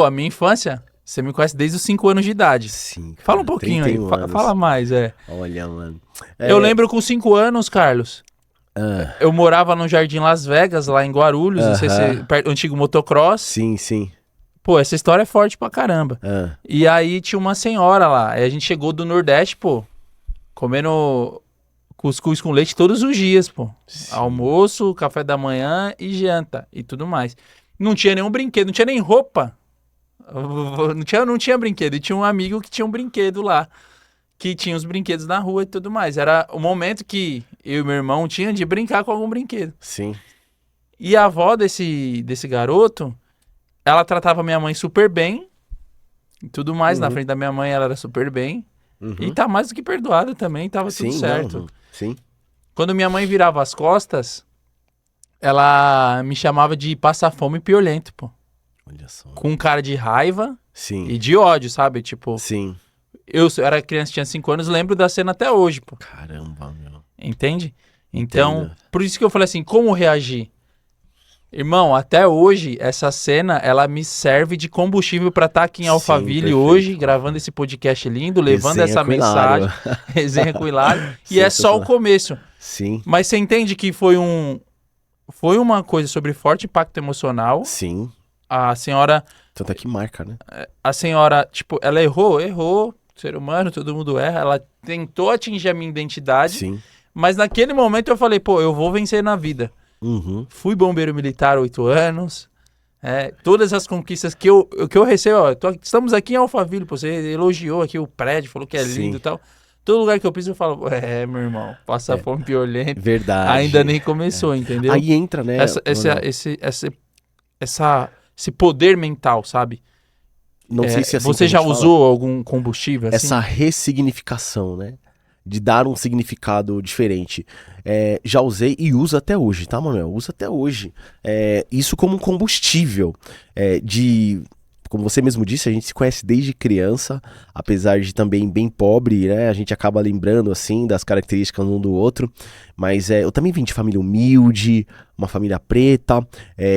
A minha infância... Você me conhece desde os 5 anos de idade. Sim, cara, fala um pouquinho aí. Fala mais, Olha, mano. Eu lembro com 5 anos, Carlos. Eu morava no Jardim Las Vegas, lá em Guarulhos. Não sei se perto do antigo motocross. Sim, sim. Essa história é forte pra caramba. E aí tinha uma senhora lá. Aí a gente chegou do Nordeste, comendo cuscuz com leite todos os dias, Sim. Almoço, café da manhã e janta e tudo mais. Não tinha nenhum brinquedo, não tinha nem roupa. Não tinha brinquedo. E tinha um amigo que tinha um brinquedo lá. Que tinha os brinquedos na rua e tudo mais. Era o momento que eu e meu irmão tinha de brincar com algum brinquedo. Sim. E a avó desse garoto, ela tratava minha mãe super bem. E tudo mais. Na frente da minha mãe ela era super bem. E tá mais do que perdoada também. Tava tudo certo. Sim. Quando minha mãe virava as costas, ela me chamava de passar fome e piolento, Olha só. Com cara de raiva. Sim. E de ódio, sabe? Sim. Eu era criança, tinha 5 anos, lembro da cena até hoje, Caramba, meu. Entende? Então, por isso que eu falei assim, como reagir? Irmão, até hoje, essa cena, ela me serve de combustível pra estar aqui em Alphaville hoje, gravando esse podcast lindo, levando essa mensagem. Resenha com o Hilário. E é só o começo. Sim. Mas você entende que foi uma coisa sobre forte impacto emocional. Sim. A senhora... Tanto é que marca, né? A senhora, ela errou, ser humano, todo mundo erra, ela tentou atingir a minha identidade, Sim. Mas naquele momento eu falei, eu vou vencer na vida. Fui bombeiro militar 8 anos, todas as conquistas que eu recebo, estamos aqui em Alphaville, você elogiou aqui o prédio, falou que é lindo e tal. Todo lugar que eu piso eu falo, meu irmão, passa fome piolento. Verdade. Ainda nem começou, entendeu? Aí entra, né? Esse poder mental, sabe? Não sei se é assim você já usou algum combustível assim? Essa ressignificação, né? De dar um significado diferente. Já usei e uso até hoje, tá, Manuel? Uso até hoje. Isso como um combustível como você mesmo disse, a gente se conhece desde criança, apesar de também bem pobre, né? A gente acaba lembrando, assim, das características um do outro. Mas eu também vim de família humilde, uma família preta,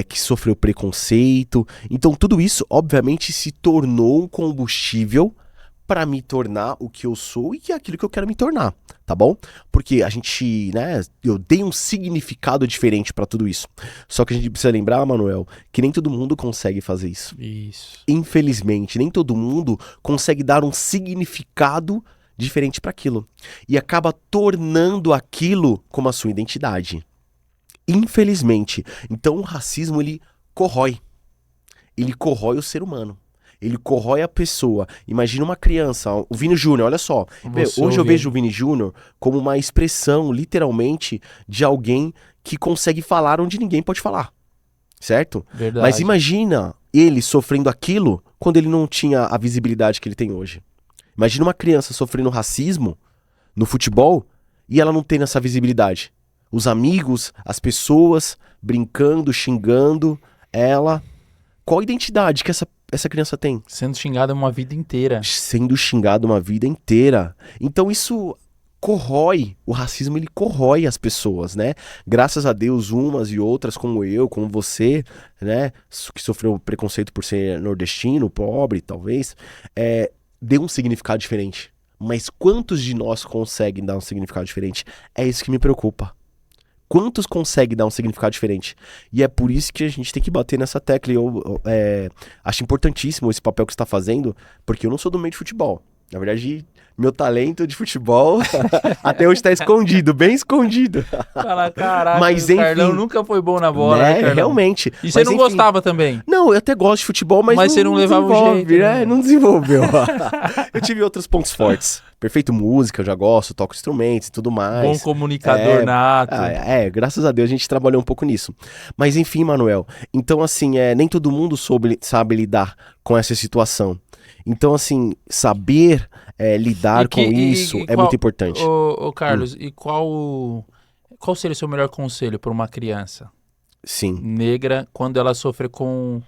que sofreu preconceito. Então tudo isso, obviamente, se tornou um combustível para me tornar o que eu sou e aquilo que eu quero me tornar, tá bom? Porque a gente, né, eu dei um significado diferente para tudo isso. Só que a gente precisa lembrar, Manuel, que nem todo mundo consegue fazer isso. Isso. Infelizmente, nem todo mundo consegue dar um significado diferente para aquilo. E acaba tornando aquilo como a sua identidade. Infelizmente. Então o racismo, ele corrói. Ele corrói o ser humano. Ele corrói a pessoa. Imagina uma criança, o Vini Júnior, olha só. Hoje eu vejo o Vini Júnior como uma expressão, literalmente, de alguém que consegue falar onde ninguém pode falar. Certo? Verdade. Mas imagina ele sofrendo aquilo quando ele não tinha a visibilidade que ele tem hoje. Imagina uma criança sofrendo racismo no futebol e ela não tendo essa visibilidade. os amigos, as pessoas brincando, xingando ela. Qual a identidade que essa criança tem? Sendo xingada uma vida inteira. Sendo xingado uma vida inteira. Então isso corrói, o racismo ele corrói as pessoas, né? Graças a Deus, umas e outras, como eu, como você, né? Que sofreu preconceito por ser nordestino, pobre, talvez, deu um significado diferente. Mas quantos de nós conseguem dar um significado diferente? É isso que me preocupa. Quantos conseguem dar um significado diferente? E é por isso que a gente tem que bater nessa tecla. E eu acho importantíssimo esse papel que você está fazendo, porque eu não sou do meio de futebol. Na verdade, meu talento de futebol até hoje está escondido, bem escondido. Fala, caraca, mas, o Carlão nunca foi bom na bola, né, Carlão? Realmente. E você não gostava também? Não, eu até gosto de futebol, mas você não levava o jeito. Não desenvolveu. Eu tive outros pontos fortes. Perfeito, música, eu já gosto, toco instrumentos e tudo mais. Bom comunicador nato. Graças a Deus a gente trabalhou um pouco nisso. Mas enfim, Manuel, então assim, nem todo mundo sabe lidar com essa situação. Então assim, saber lidar com isso é muito importante. Ô Carlos, e qual seria o seu melhor conselho para uma criança negra quando ela sofre com...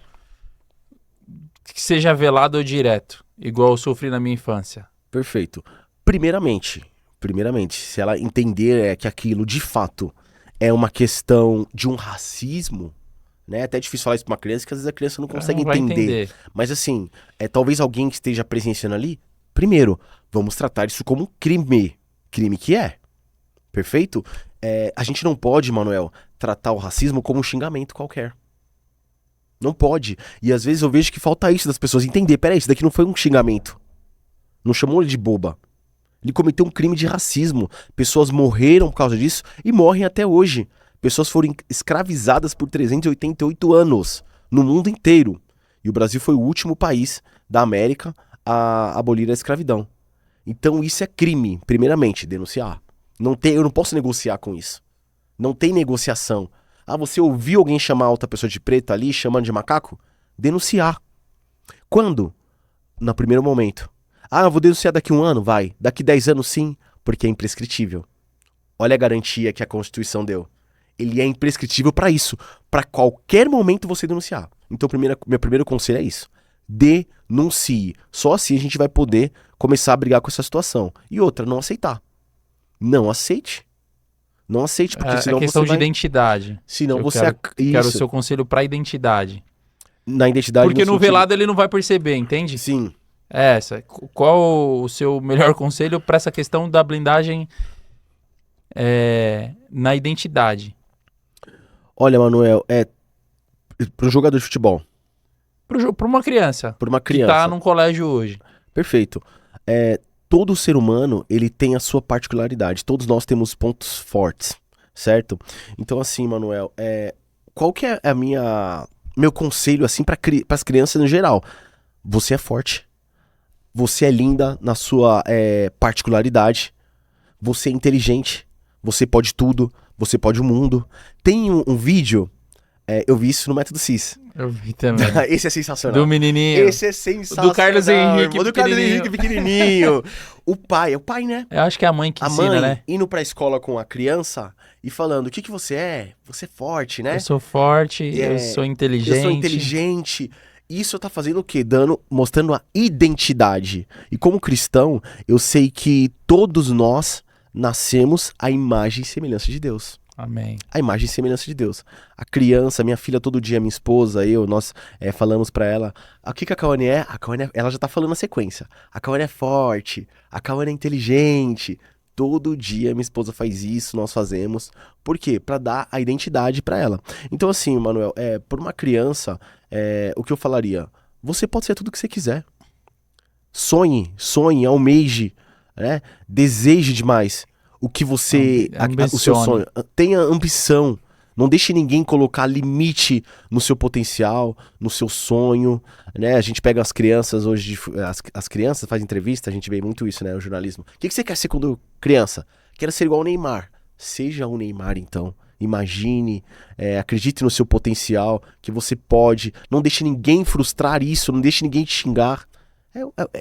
que seja velado ou direto, igual eu sofri na minha infância? Perfeito. Primeiramente, se ela entender que aquilo de fato é uma questão de um racismo, né? É até difícil falar isso pra uma criança, que às vezes a criança não consegue entender. Mas assim, talvez alguém que esteja presenciando ali, primeiro, vamos tratar isso como um crime. Crime que é. Perfeito? A gente não pode, Manuel, tratar o racismo como um xingamento qualquer. Não pode. E às vezes eu vejo que falta isso das pessoas entender. Peraí, isso daqui não foi um xingamento. Não chamou ele de boba. Ele cometeu um crime de racismo. Pessoas morreram por causa disso e morrem até hoje. Pessoas foram escravizadas por 388 anos no mundo inteiro. E o Brasil foi o último país da América a abolir a escravidão. Então isso é crime, primeiramente, denunciar. Eu não posso negociar com isso. Não tem negociação. Você ouviu alguém chamar outra pessoa de preto ali, chamando de macaco? Denunciar. Quando? No primeiro momento. Eu vou denunciar daqui 1 ano? Vai. Daqui 10 anos, sim, porque é imprescritível. Olha a garantia que a Constituição deu. Ele é imprescritível para isso. Para qualquer momento você denunciar. Então, meu primeiro conselho é isso. Denuncie. Só assim a gente vai poder começar a brigar com essa situação. E outra, não aceitar. Não aceite. Não aceite, porque senão é questão você de identidade. Senão Quero o seu conselho para identidade. Na identidade. Porque no velado ele não vai perceber, entende? Sim. Qual o seu melhor conselho para essa questão da blindagem na identidade? Olha, Manuel, para um jogador de futebol. Para uma criança. Para uma criança. Que tá num colégio hoje. Perfeito. Todo ser humano, ele tem a sua particularidade. Todos nós temos pontos fortes, certo? Então, assim, Manuel, qual que é meu conselho, assim, para as crianças no geral? Você é forte. Você é linda na sua particularidade. Você é inteligente. Você pode tudo. Você pode o mundo. Tem um vídeo, eu vi isso no Método CIS. Eu vi também. Esse é sensacional. Do menininho. Esse é sensacional. Do Carlos Henrique do Carlos Henrique pequenininho. O pai, né? Eu acho que é a mãe que ensina, né? Indo pra escola com a criança e falando, o que você é? Você é forte, né? Eu sou forte, eu sou inteligente. Eu sou inteligente. Isso tá fazendo o quê? Mostrando a identidade. E como cristão, eu sei que todos nós nascemos à imagem e semelhança de Deus. Amém. A imagem e semelhança de Deus. A criança, minha filha, todo dia, minha esposa, nós falamos pra ela, o que a Cauane é? A Cauane, ela já tá falando a sequência. A Cauane é forte, a Cauane é inteligente. Todo dia minha esposa faz isso, nós fazemos. Por quê? Pra dar a identidade pra ela. Então assim, Manuel, por uma criança, o que eu falaria? Você pode ser tudo o que você quiser. Sonhe, almeje, né? Deseje demais. O que você... o seu sonho. Tenha ambição. Não deixe ninguém colocar limite no seu potencial, no seu sonho, né? A gente pega as crianças hoje, as crianças fazem entrevista, a gente vê muito isso, né? O jornalismo. O que você quer ser quando criança? Quero ser igual ao Neymar. Seja um Neymar, então. Imagine, acredite no seu potencial, que você pode. Não deixe ninguém frustrar isso, não deixe ninguém te xingar.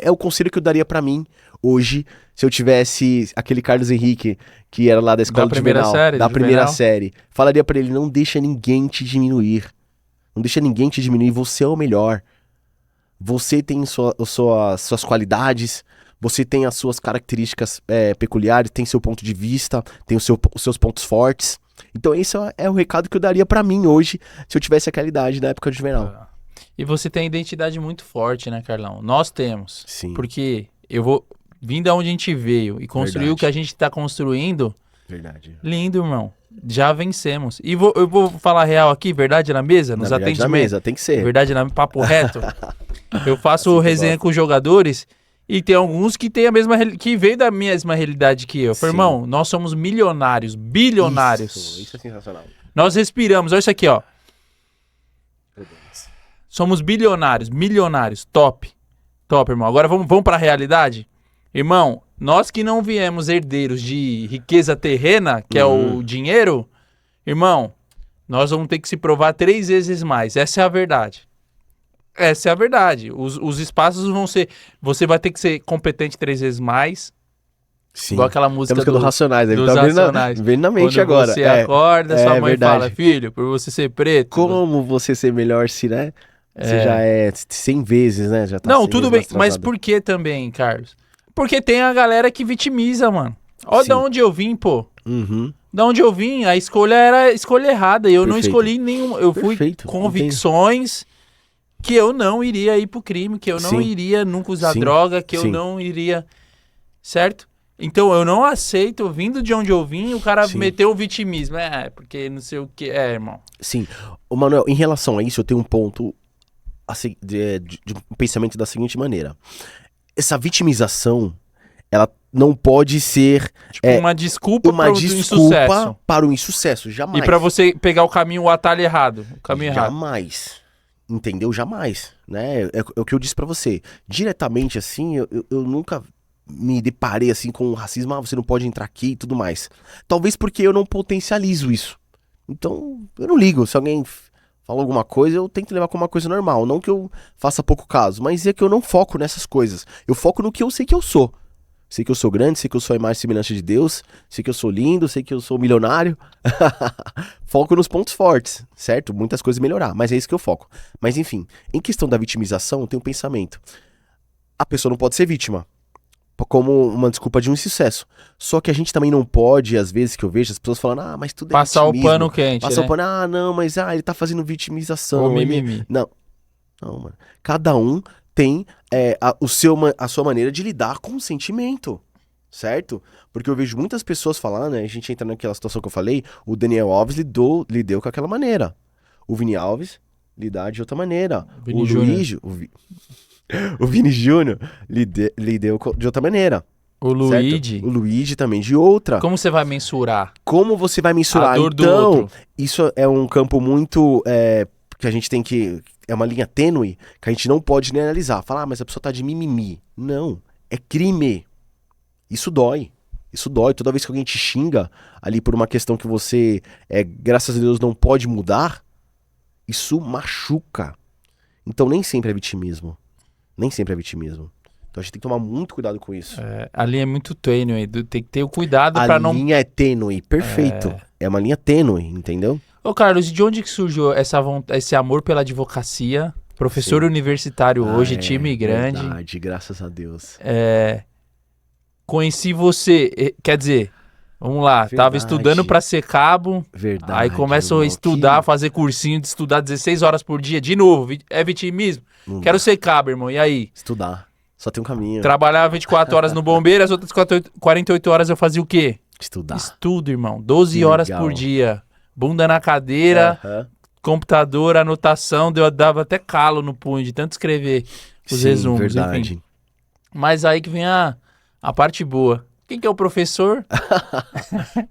É o conselho que eu daria pra mim hoje, se eu tivesse aquele Carlos Henrique, que era lá da escola de Juvenal, da primeira série. Falaria pra ele, não deixa ninguém te diminuir. Não deixa ninguém te diminuir, você é o melhor. Você tem suas qualidades, você tem as suas características peculiares, tem seu ponto de vista, tem os seus pontos fortes. Então esse é o recado que eu daria pra mim hoje, se eu tivesse aquela idade da época de Juvenal. E você tem identidade muito forte, né, Carlão? Nós temos. Sim. Porque eu vou vir da onde a gente veio e construir o que a gente tá construindo. Verdade. Lindo, irmão. Já vencemos. E eu vou falar real aqui, verdade na mesa, nos atendimentos. Na mesa, tem que ser. Verdade na papo reto. Eu faço resenha com os jogadores e tem alguns que tem que veio da mesma realidade que eu. Falei, irmão, nós somos milionários, bilionários. Isso é sensacional. Nós respiramos. Olha isso aqui, ó. Somos bilionários, milionários, top. Top, irmão. Agora vamos para a realidade? Irmão, nós que não viemos herdeiros de riqueza terrena, que é o dinheiro, irmão, nós vamos ter que se provar 3 vezes mais. Essa é a verdade. Essa é a verdade. Os espaços vão ser... Você vai ter que ser competente 3 vezes mais. Sim. Igual aquela música do Racionais. Dos Racionais. Vem na mente quando agora. Você acorda, sua mãe verdade. fala, filho, por você ser preto... Como você ser melhor se, né? Você já é 100 vezes, né? Já tá não, 100 tudo vezes bem. Mas por que também, Carlos? Porque tem a galera que vitimiza, mano. Olha da onde eu vim, pô. Da onde eu vim, a escolha era a escolha errada. E eu não escolhi nenhuma. Eu fui com convicções que eu não iria ir pro crime, que eu não iria nunca usar droga, que eu não iria... Certo? Então eu não aceito, vindo de onde eu vim, o cara meteu o vitimismo. Porque não sei o que. Irmão. Sim. Ô, Manuel, em relação a isso, eu tenho um ponto de um pensamento da seguinte maneira. Essa vitimização, ela não pode ser uma desculpa para o insucesso, jamais. E para você pegar o caminho, o atalho errado, o caminho errado. Jamais. Entendeu? Jamais, né? É o que eu disse para você. Diretamente assim, eu nunca me deparei assim com o racismo, você não pode entrar aqui e tudo mais. Talvez porque eu não potencializo isso. Então, eu não ligo. Se alguém fala alguma coisa, eu tento levar como uma coisa normal. Não que eu faça pouco caso, mas é que eu não foco nessas coisas. Eu foco no que eu sei que eu sou. Sei que eu sou grande, sei que eu sou a imagem e semelhança de Deus, sei que eu sou lindo, sei que eu sou milionário. Foco nos pontos fortes, certo? Muitas coisas melhorar, mas é isso que eu foco. Mas enfim, em questão da vitimização, eu tenho um pensamento. A pessoa não pode ser vítima como uma desculpa de um insucesso. Só que a gente também não pode, às vezes que eu vejo as pessoas falando, mas tudo é passar vitimismo. o pano quente, Passar né? o pano, não, mas ele tá fazendo vitimização. Ou mimimi. Não, mano. Cada um tem a sua maneira de lidar com o sentimento, certo? Porque eu vejo muitas pessoas falar, né? A gente entra naquela situação que eu falei, o Daniel Alves lidou com aquela maneira. O Vini Alves lidar de outra maneira. O Vini Júnior lidou de outra maneira. O Luigi. O Luigi também de outra. Como você vai mensurar? Como você vai mensurar? A dor do então, outro. Isso é um campo muito... que a gente tem que... É uma linha tênue que a gente não pode nem analisar. Falar, mas a pessoa tá de mimimi. Não. É crime. Isso dói. Isso dói. Toda vez que alguém te xinga ali por uma questão que você, graças a Deus, não pode mudar, isso machuca. Então nem sempre é vitimismo. Nem sempre é vitimismo. Então a gente tem que tomar muito cuidado com isso. A linha é muito tênue, tem que ter o cuidado pra não... A linha é tênue, perfeito. É uma linha tênue, entendeu? Ô Carlos, de onde que surgiu esse amor pela advocacia? Professor universitário hoje, time grande. Verdade, graças a Deus. Conheci você, quer dizer, vamos lá, Verdade. Tava estudando pra ser cabo. Verdade. Aí começo a estudar, fazer cursinho de estudar 16 horas por dia, de novo, é vitimismo? Quero ser cabo, irmão, e aí? Estudar, só tem um caminho. Trabalhava 24 horas no bombeiro, as outras 48 horas eu fazia o quê? Estudar. Estudo, irmão, 12 horas por dia. Bunda na cadeira, computador, anotação, dava até calo no punho de tanto escrever os resumos, verdade. enfim. Mas aí que vem a parte boa. Quem que é o professor?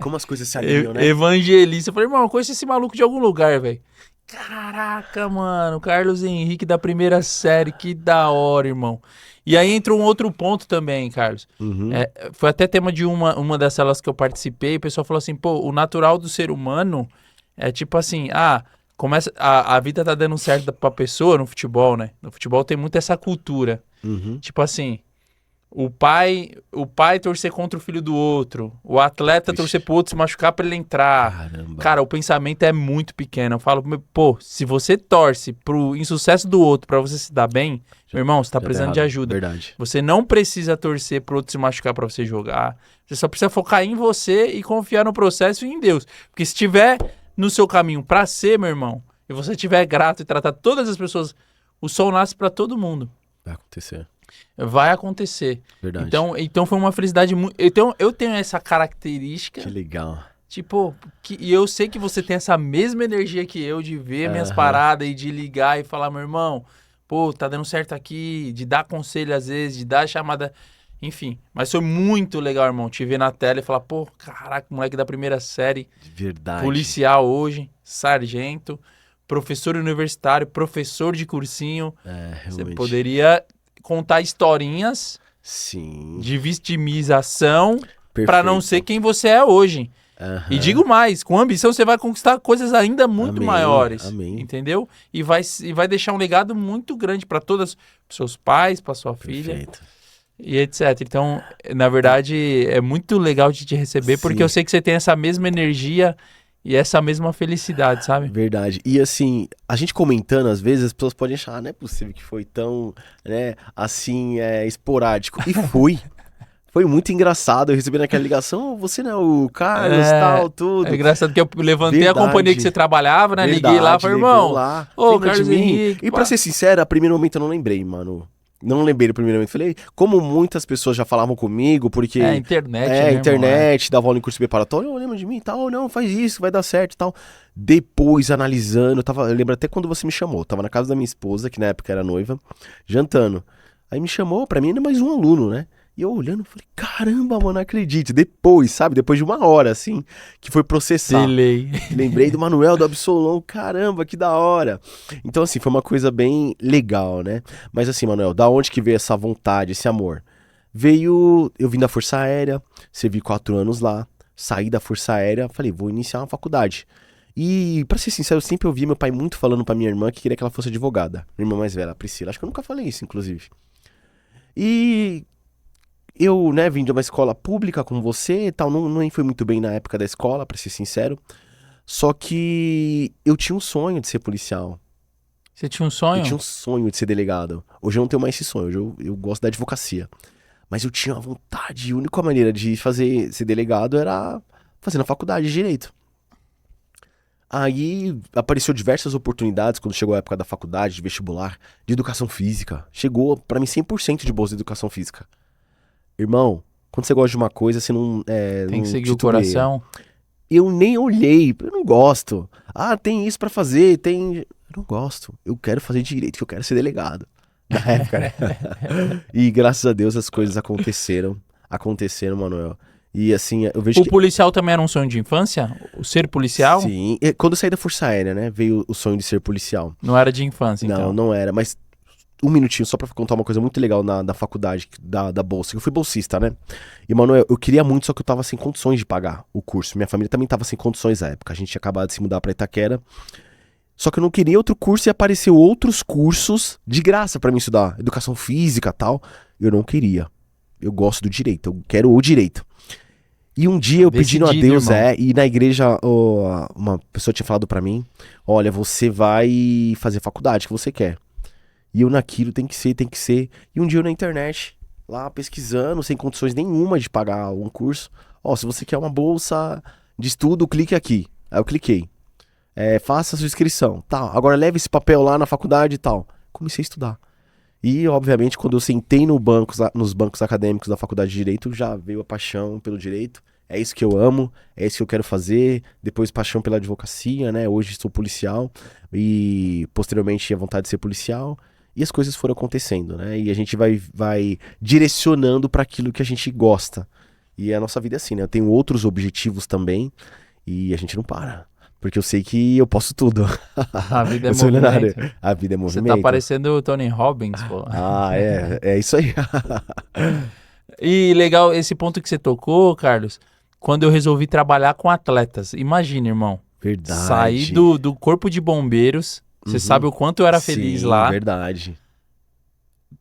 Como as coisas se alinham, né? Evangelista. Eu falei, irmão, eu conheço esse maluco de algum lugar, velho. Caraca, mano, Carlos Henrique da primeira série, que da hora, irmão. E aí entra um outro ponto também, Carlos. Foi até tema de uma das salas que eu participei, o pessoal falou assim, pô, o natural do ser humano é tipo assim, começa a vida tá dando certo pra pessoa no futebol, né? No futebol tem muito essa cultura. Uhum. Tipo assim, o pai torcer contra o filho do outro, o atleta Vixe. torcer pro outro se machucar pra ele entrar. Caramba. Cara, o pensamento é muito pequeno. Eu falo, pô, se você torce pro insucesso do outro pra você se dar bem, meu irmão, você tá Já precisando de errado. ajuda. Verdade. Você não precisa torcer pro outro se machucar pra você jogar. Você só precisa focar em você e confiar no processo e em Deus. Porque se tiver no seu caminho pra ser, meu irmão, e você tiver grato e tratar todas as pessoas, o sol nasce pra todo mundo. Vai acontecer. Vai acontecer. Verdade. Então foi uma felicidade muito. Então eu tenho essa característica. Que legal. Tipo, e eu sei que você tem essa mesma energia que eu de ver minhas paradas e de ligar e falar, meu irmão, pô, tá dando certo aqui, de dar conselho às vezes, de dar chamada. Enfim, mas foi muito legal, irmão, te ver na tela e falar, pô, caraca, moleque da primeira série, De verdade. policial hoje, sargento, professor universitário, professor de cursinho. Você Realmente. poderia contar historinhas Sim. de vitimização Perfeito. pra não ser quem você é hoje. E digo mais, com ambição você vai conquistar coisas ainda muito Amém, maiores, amém. entendeu? E vai deixar um legado muito grande para todos os seus pais, para sua filha Perfeito. e etc. Então, na verdade, é muito legal de te receber, porque Sim. eu sei que você tem essa mesma energia e essa mesma felicidade, sabe? Verdade. E assim, a gente comentando, às vezes, as pessoas podem achar, não é possível que foi tão, né, assim, esporádico. E foi. Foi muito engraçado. Eu recebi naquela ligação, você não é o Carlos, tal, tudo. É engraçado que eu levantei Verdade. a companhia que você trabalhava, né? Verdade, Liguei lá, falei, ligou irmão, lá, ô, lembra Carlos de mim? Henrique. E pra ser sincero, a primeiro momento eu não lembrei, mano. Não lembrei no primeiro momento. Falei, como muitas pessoas já falavam comigo, porque... Internet, né, irmão? internet, dava aula em curso preparatório, eu lembro de mim e tal, não, faz isso, vai dar certo e tal. Depois, analisando, eu lembro até quando você me chamou, eu tava na casa da minha esposa, que na época era noiva, jantando. Aí me chamou, pra mim ainda mais um aluno, né? E eu olhando, falei, caramba, mano, não acredito. Depois, sabe, depois de uma hora, assim, que foi processar. Delay. Lembrei do Manuel, do Absolom, caramba, que da hora. Então, assim, foi uma coisa bem legal, né? Mas assim, Manuel, da onde que veio essa vontade, esse amor? Eu vim da Força Aérea, servi 4 anos lá, saí da Força Aérea, falei, vou iniciar uma faculdade. E, pra ser sincero, eu sempre ouvi meu pai muito falando pra minha irmã que queria que ela fosse advogada. Minha irmã mais velha, a Priscila, acho que eu nunca falei isso, inclusive. E... eu, né, vim de uma escola pública com você e tal, nem fui muito bem na época da escola, pra ser sincero. Só que eu tinha um sonho de ser policial. Você tinha um sonho? Eu tinha um sonho de ser delegado. Hoje eu não tenho mais esse sonho, hoje eu gosto da advocacia. Mas eu tinha uma vontade, a única maneira de ser delegado era fazendo a faculdade de Direito. Aí apareceu diversas oportunidades quando chegou a época da faculdade, de vestibular, de educação física. Chegou pra mim 100% de bolsa de educação física. Irmão, quando você gosta de uma coisa, você não... Tem que não seguir o titubeia. coração. Eu nem olhei, eu não gosto. Ah, tem isso pra fazer, tem... Eu não gosto, eu quero fazer direito, que eu quero ser delegado. Na época, né? E graças a Deus as coisas aconteceram, Manuel. E assim, eu vejo O policial também era um sonho de infância? O ser policial? Sim, e quando eu saí da Força Aérea, né, veio o sonho de ser policial. Não era de infância, então? Não era, mas... Um minutinho, só pra contar uma coisa muito legal da faculdade, da bolsa. Eu fui bolsista, né? E, Manuel, eu queria muito, só que eu tava sem condições de pagar o curso. Minha família também tava sem condições na época. A gente tinha acabado de se mudar pra Itaquera. Só que eu não queria outro curso e apareceu outros cursos de graça pra mim estudar. Educação física e tal. Eu não queria. Eu gosto do direito, eu quero o direito. E um dia eu pedindo a Deus, irmão. e na igreja uma pessoa tinha falado pra mim, olha, você vai fazer faculdade que você quer. E eu naquilo, tem que ser. E um dia eu na internet, lá pesquisando, sem condições nenhuma de pagar um curso. Se você quer uma bolsa de estudo, clique aqui. Aí eu cliquei. Faça a sua inscrição. Tá, agora leve esse papel lá na faculdade e tal. Comecei a estudar. E, obviamente, quando eu sentei nos bancos acadêmicos da faculdade de Direito, já veio a paixão pelo direito. É isso que eu amo, é isso que eu quero fazer. Depois paixão pela advocacia, né? Hoje sou policial e, posteriormente, a vontade de ser policial. E as coisas foram acontecendo, né? E a gente vai direcionando para aquilo que a gente gosta. E a nossa vida é assim, né? Eu tenho outros objetivos também e a gente não para. Porque eu sei que eu posso tudo. A vida é Eu sou milionário. movimento. A vida é Você movimento. tá parecendo o Tony Robbins, pô. É isso aí. E legal esse ponto que você tocou, Carlos, quando eu resolvi trabalhar com atletas. Imagina, irmão. Verdade. Saí do corpo de bombeiros. Você sabe o quanto eu era feliz Sim, lá. Verdade.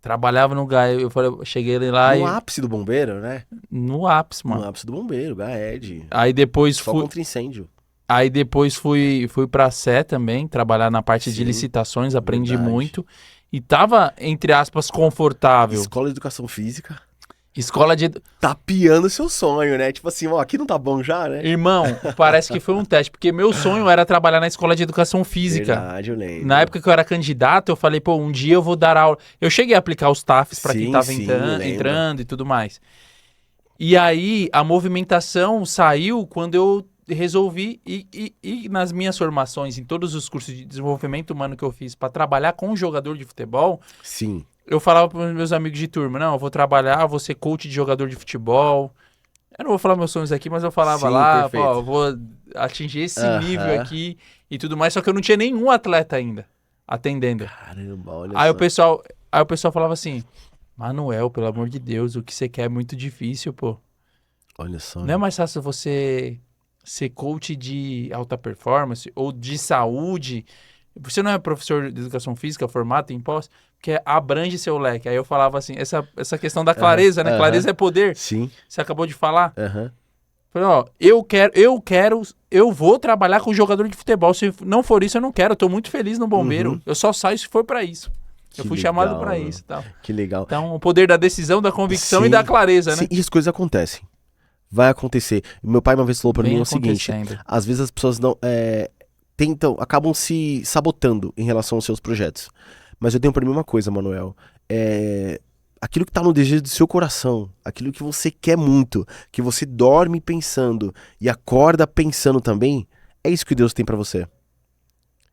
trabalhava no GAED, eu falei, eu cheguei lá No ápice do bombeiro, né? no ápice, No mano. ápice do bombeiro, GAED. Aí depois Só fui, contra incêndio. aí depois fui pra Sé também, trabalhar na parte de Sim, licitações, aprendi verdade. muito. E tava, entre aspas, confortável. Escola de Educação Física. Escola de... Tá piando seu sonho, né? Tipo assim, ó, aqui não tá bom já, né? Irmão, parece que foi um teste, porque meu sonho era trabalhar na escola de educação física. Verdade, eu lembro. Na época que eu era candidato, eu falei, pô, um dia eu vou dar aula. Eu cheguei a aplicar os TAFs pra quem Sim, tava sim, eu lembro. entrando e tudo mais. E aí, a movimentação saiu quando eu resolvi, e nas minhas formações, em todos os cursos de desenvolvimento humano que eu fiz pra trabalhar com jogador de futebol, Sim. eu falava pros meus amigos de turma, não, eu vou trabalhar, vou ser coach de jogador de futebol. Eu não vou falar meus sonhos aqui, mas eu falava Sim, lá, perfeito. pô, eu vou atingir esse nível Aham. aqui e tudo mais, só que eu não tinha nenhum atleta ainda atendendo. Caramba, olha Aí só. o pessoal falava assim, Manuel, pelo amor de Deus, o que você quer é muito difícil, pô. Olha só. Não é mais fácil você ser coach de alta performance ou de saúde? Você não é professor de educação física, formato em pós? Porque abrange seu leque. Aí eu falava assim, essa questão da clareza, né? aham. Clareza é poder. Sim. Você acabou de falar. Aham. Falei, ó, eu vou trabalhar com jogador de futebol. Se não for isso, eu não quero. Eu tô muito feliz no bombeiro. Uhum. Eu só saio se for pra isso. Eu Que fui chamado legal, pra mano. isso e tal. Que legal. Então, o poder da decisão, da convicção Sim, e da clareza, né? Sim, e as coisas acontecem. Vai acontecer. Meu pai uma vez falou pra Vem mim o seguinte: acontecendo. às vezes as pessoas não tentam, acabam se sabotando em relação aos seus projetos. Mas eu tenho pra mim uma coisa, Manuel. Aquilo que tá no desejo do seu coração, aquilo que você quer muito, que você dorme pensando e acorda pensando também, é isso que Deus tem pra você.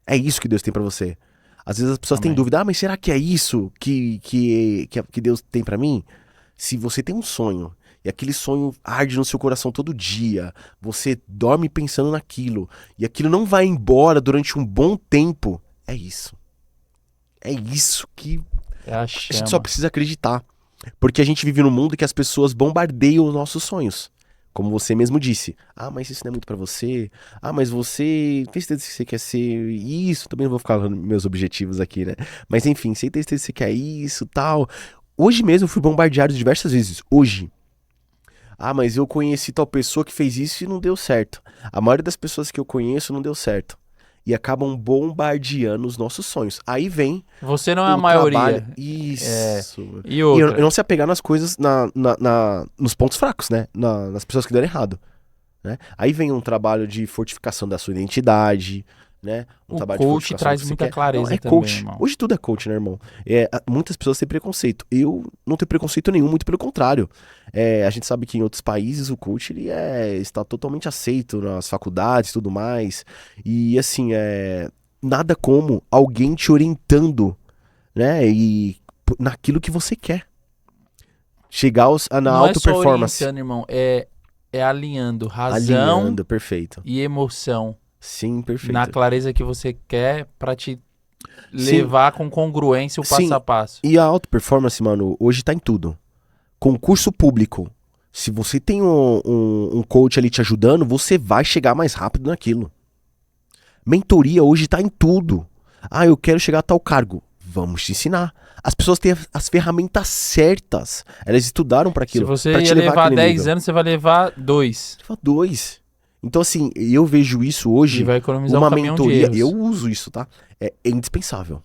É isso que Deus tem pra você. Às vezes as pessoas têm Amém. dúvida, mas será que é isso que Deus tem pra mim? Se você tem um sonho e aquele sonho arde no seu coração todo dia, você dorme pensando naquilo e aquilo não vai embora durante um bom tempo, é isso. É isso que É a a gente chama. só precisa acreditar. Porque a gente vive num mundo que as pessoas bombardeiam os nossos sonhos. Como você mesmo disse. Ah, mas isso não é muito pra você. Ah, mas você tem certeza que você quer ser isso? Também não vou ficar falando meus objetivos aqui, né? Mas enfim, você tem certeza que você quer isso, tal. Hoje mesmo eu fui bombardeado diversas vezes. Hoje. Ah, mas eu conheci tal pessoa que fez isso e não deu certo. A maioria das pessoas que eu conheço não deu certo. E acabam bombardeando os nossos sonhos. Aí vem Você não é a o maioria. trabalho. Isso. E E outra. não se apegar nas coisas, nos pontos fracos, né? Nas pessoas que deram errado. Né? Aí vem um trabalho de fortificação da sua identidade, né? Um O trabalho de coach fortificação traz do que você muita quer. clareza Não, é também, coach. irmão. Hoje tudo é coach, né, irmão? Muitas pessoas têm preconceito. Eu não tenho preconceito nenhum, muito pelo contrário. A gente sabe que em outros países o coach ele está totalmente aceito nas faculdades e tudo mais. E assim, nada como alguém te orientando, né? E naquilo que você quer. Chegar na Não alta é só performance. orientando, irmão. É alinhando razão Alinhando, perfeito. e emoção. Sim, perfeito. Na clareza que você quer pra te levar com congruência o passo Sim. a passo. E a alta performance, mano, hoje tá em tudo. Concurso público. Se você tem um coach ali te ajudando, você vai chegar mais rápido naquilo. Mentoria hoje tá em tudo. Ah, eu quero chegar a tal cargo. Vamos te ensinar. As pessoas têm as ferramentas certas. Elas estudaram pra Se aquilo. você pra te ia levar àquele 10 nível. anos, você vai levar 2. Leva 2. Então, assim, eu vejo isso hoje. E vai economizar Uma um caminhão de mentoria. erros. Eu uso isso, tá? É indispensável.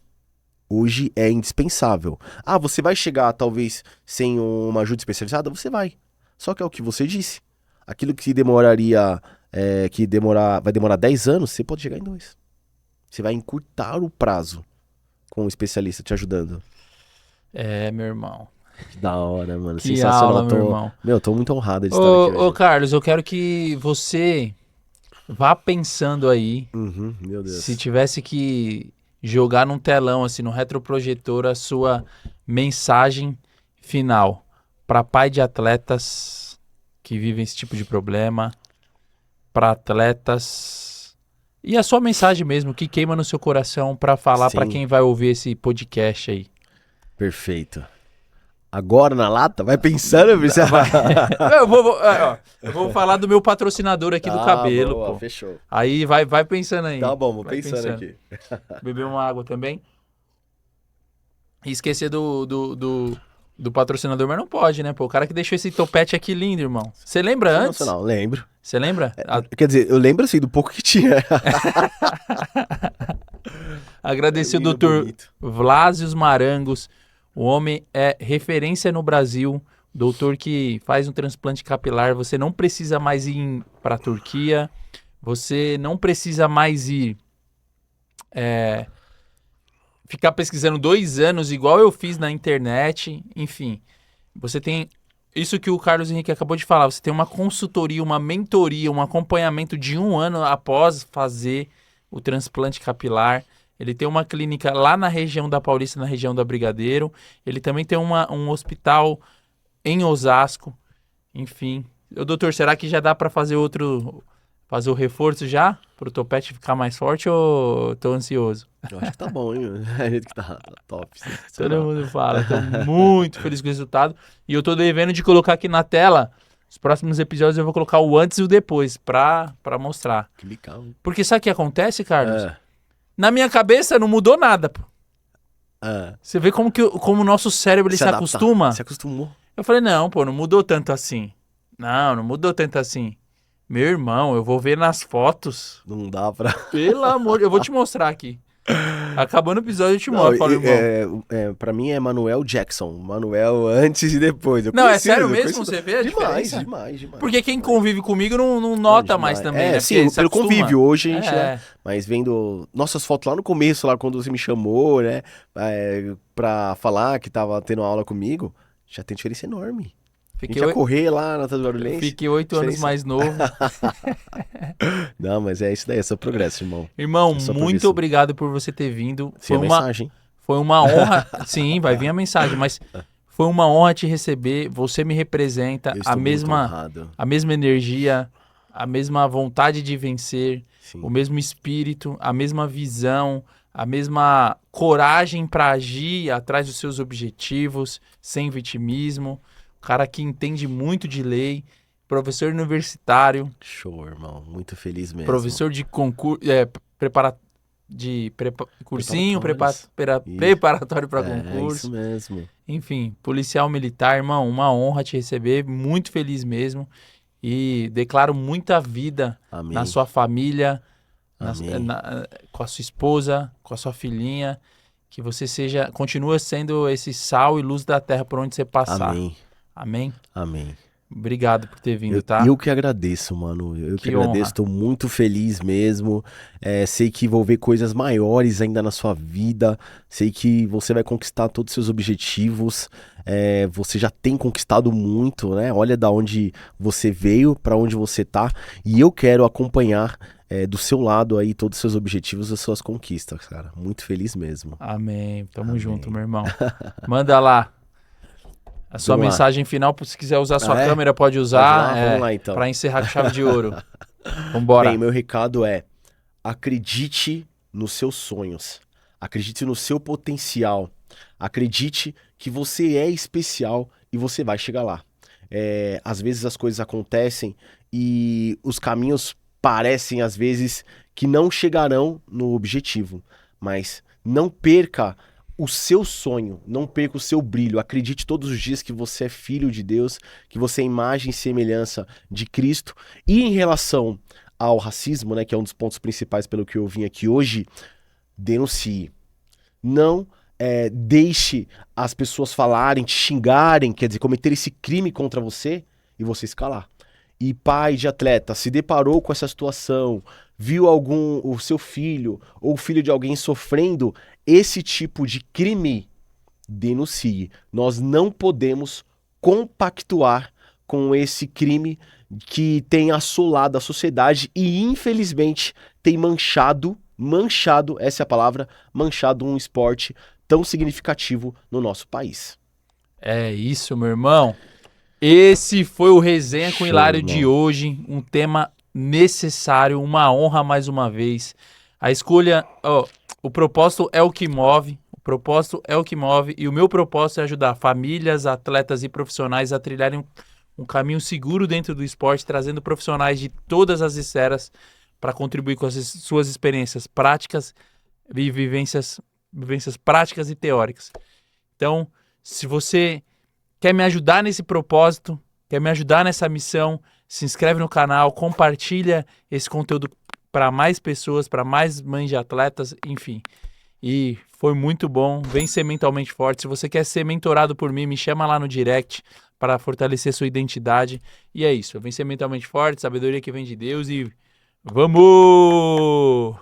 Hoje é indispensável. Ah, você vai chegar, talvez, sem uma ajuda especializada? Você vai. Só que é o que você disse. Aquilo que demoraria. Vai demorar 10 anos, você pode chegar em 2. Você vai encurtar o prazo com um especialista te ajudando. É, meu irmão. Que da hora, mano. Que Sensacional. aula, meu irmão. Meu, tô muito honrado de estar aqui Ô, hoje. Carlos, eu quero que você vá pensando aí, Uhum, meu Deus. se tivesse que jogar num telão, assim, no retroprojetor, a sua mensagem final para pai de atletas que vivem esse tipo de problema, para atletas e a sua mensagem mesmo que queima no seu coração para falar para Sim. quem vai ouvir esse podcast aí. Perfeito. Agora na lata? Vai pensando, Brice. Eu vou falar do meu patrocinador aqui do cabelo, boa, pô. fechou. Aí vai pensando aí. Tá bom, vou Vai pensando aqui. Beber uma água também. E esquecer do patrocinador, mas não pode, né? Pô, o cara que deixou esse topete aqui lindo, irmão. Você lembra antes? Não, lembro. Você lembra? Quer dizer, eu lembro assim do pouco que tinha. Agradecer o doutor Vlásios Marangos. O homem é referência no Brasil. Doutor que faz um transplante capilar. Você não precisa mais ir para a Turquia. Você não precisa mais ir... ficar pesquisando 2 anos, igual eu fiz na internet. Enfim, você tem... Isso que o Carlos Henrique acabou de falar. Você tem uma consultoria, uma mentoria, um acompanhamento de 1 ano após fazer o transplante capilar. Ele tem uma clínica lá na região da Paulista, na região da Brigadeiro. Ele também tem um hospital em Osasco. Enfim. Doutor, será que já dá para fazer o reforço já? Pro topete ficar mais forte ou tô ansioso? Eu acho que tá bom, hein? A gente que tá top. Todo mundo fala. Tô muito feliz com o resultado. E eu tô devendo de colocar aqui na tela. Os próximos episódios eu vou colocar o antes e o depois pra mostrar. Que legal. Porque sabe o que acontece, Carlos? Na minha cabeça não mudou nada, pô. Você vê como o nosso cérebro ele se acostuma? Se acostumou. Eu falei, não, pô, não mudou tanto assim. Não mudou tanto assim. Meu irmão, eu vou ver nas fotos. Não dá pra... Pelo amor, eu vou te mostrar aqui. Acabando o episódio eu te mostro, falo, irmão. Pra mim é Manuel Jackson. Manuel antes e depois. É sério mesmo? Você vê a diferença? Demais. Porque quem convive comigo não nota mais também, né? Sim, pelo convívio. Hoje a gente, né? Mas vendo nossas fotos lá no começo, lá quando você me chamou, né? Pra falar que tava tendo aula comigo, já tem diferença enorme. A gente ia correr lá na Tatu Guarulhense. Fiquei 8 anos mais novo. Não, mas é isso daí, é seu progresso, irmão. Irmão, muito obrigado por você ter vindo. Foi uma mensagem. Foi uma honra. Sim, vai vir a mensagem, mas foi uma honra te receber. Você me representa a mesma energia, a mesma vontade de vencer, sim, o mesmo espírito, a mesma visão, a mesma coragem para agir atrás dos seus objetivos, sem vitimismo. Cara que entende muito de lei, professor universitário. Show, irmão. Muito feliz mesmo. Professor de concurso, cursinho preparatório para concurso. Isso mesmo. Enfim, policial militar, irmão, uma honra te receber, muito feliz mesmo. E declaro muita vida na sua família, com a sua esposa, com a sua filhinha. Que você continua sendo esse sal e luz da terra por onde você passar. Amém. Obrigado por ter vindo, tá? Eu que agradeço, mano. Eu que agradeço, tô muito feliz mesmo. Sei que vou ver coisas maiores ainda na sua vida. Sei que você vai conquistar todos os seus objetivos. Você já tem conquistado muito, né? Olha da onde você veio, pra onde você tá. E eu quero acompanhar do seu lado aí todos os seus objetivos e as suas conquistas, cara. Muito feliz mesmo. Amém. Tamo junto, meu irmão. Manda lá. A sua mensagem final, se quiser usar a sua câmera, pode usar. Vamos lá, então. Para encerrar com chave de ouro. Vambora. Bem, meu recado é: acredite nos seus sonhos. Acredite no seu potencial. Acredite que você é especial e você vai chegar lá. Às vezes as coisas acontecem e os caminhos parecem, às vezes, que não chegarão no objetivo. Mas não perca o seu sonho, não perca o seu brilho. Acredite todos os dias que você é filho de Deus, que você é imagem e semelhança de Cristo. E em relação ao racismo, né, que é um dos pontos principais pelo que eu vim aqui hoje, denuncie. Não deixe as pessoas falarem, te xingarem, quer dizer, cometer esse crime contra você e você escalar. E pai de atleta, se deparou com essa situação, viu o seu filho ou o filho de alguém sofrendo esse tipo de crime, denuncie. Nós não podemos compactuar com esse crime que tem assolado a sociedade e infelizmente tem manchado, essa é a palavra, manchado um esporte tão significativo no nosso país. É isso, meu irmão. Esse foi o Resenha com Hilário de hoje, um tema necessário, uma honra mais uma vez. A escolha, o propósito é o que move, e o meu propósito é ajudar famílias, atletas e profissionais a trilharem um caminho seguro dentro do esporte, trazendo profissionais de todas as esferas para contribuir com as suas experiências práticas e vivências práticas e teóricas. Então, se você quer me ajudar nesse propósito, quer me ajudar nessa missão, se inscreve no canal, compartilha esse conteúdo para mais pessoas, para mais mães de atletas, enfim. E foi muito bom. Vem ser mentalmente forte. Se você quer ser mentorado por mim, me chama lá no direct para fortalecer sua identidade. E é isso. Vem ser mentalmente forte, sabedoria que vem de Deus e vamos!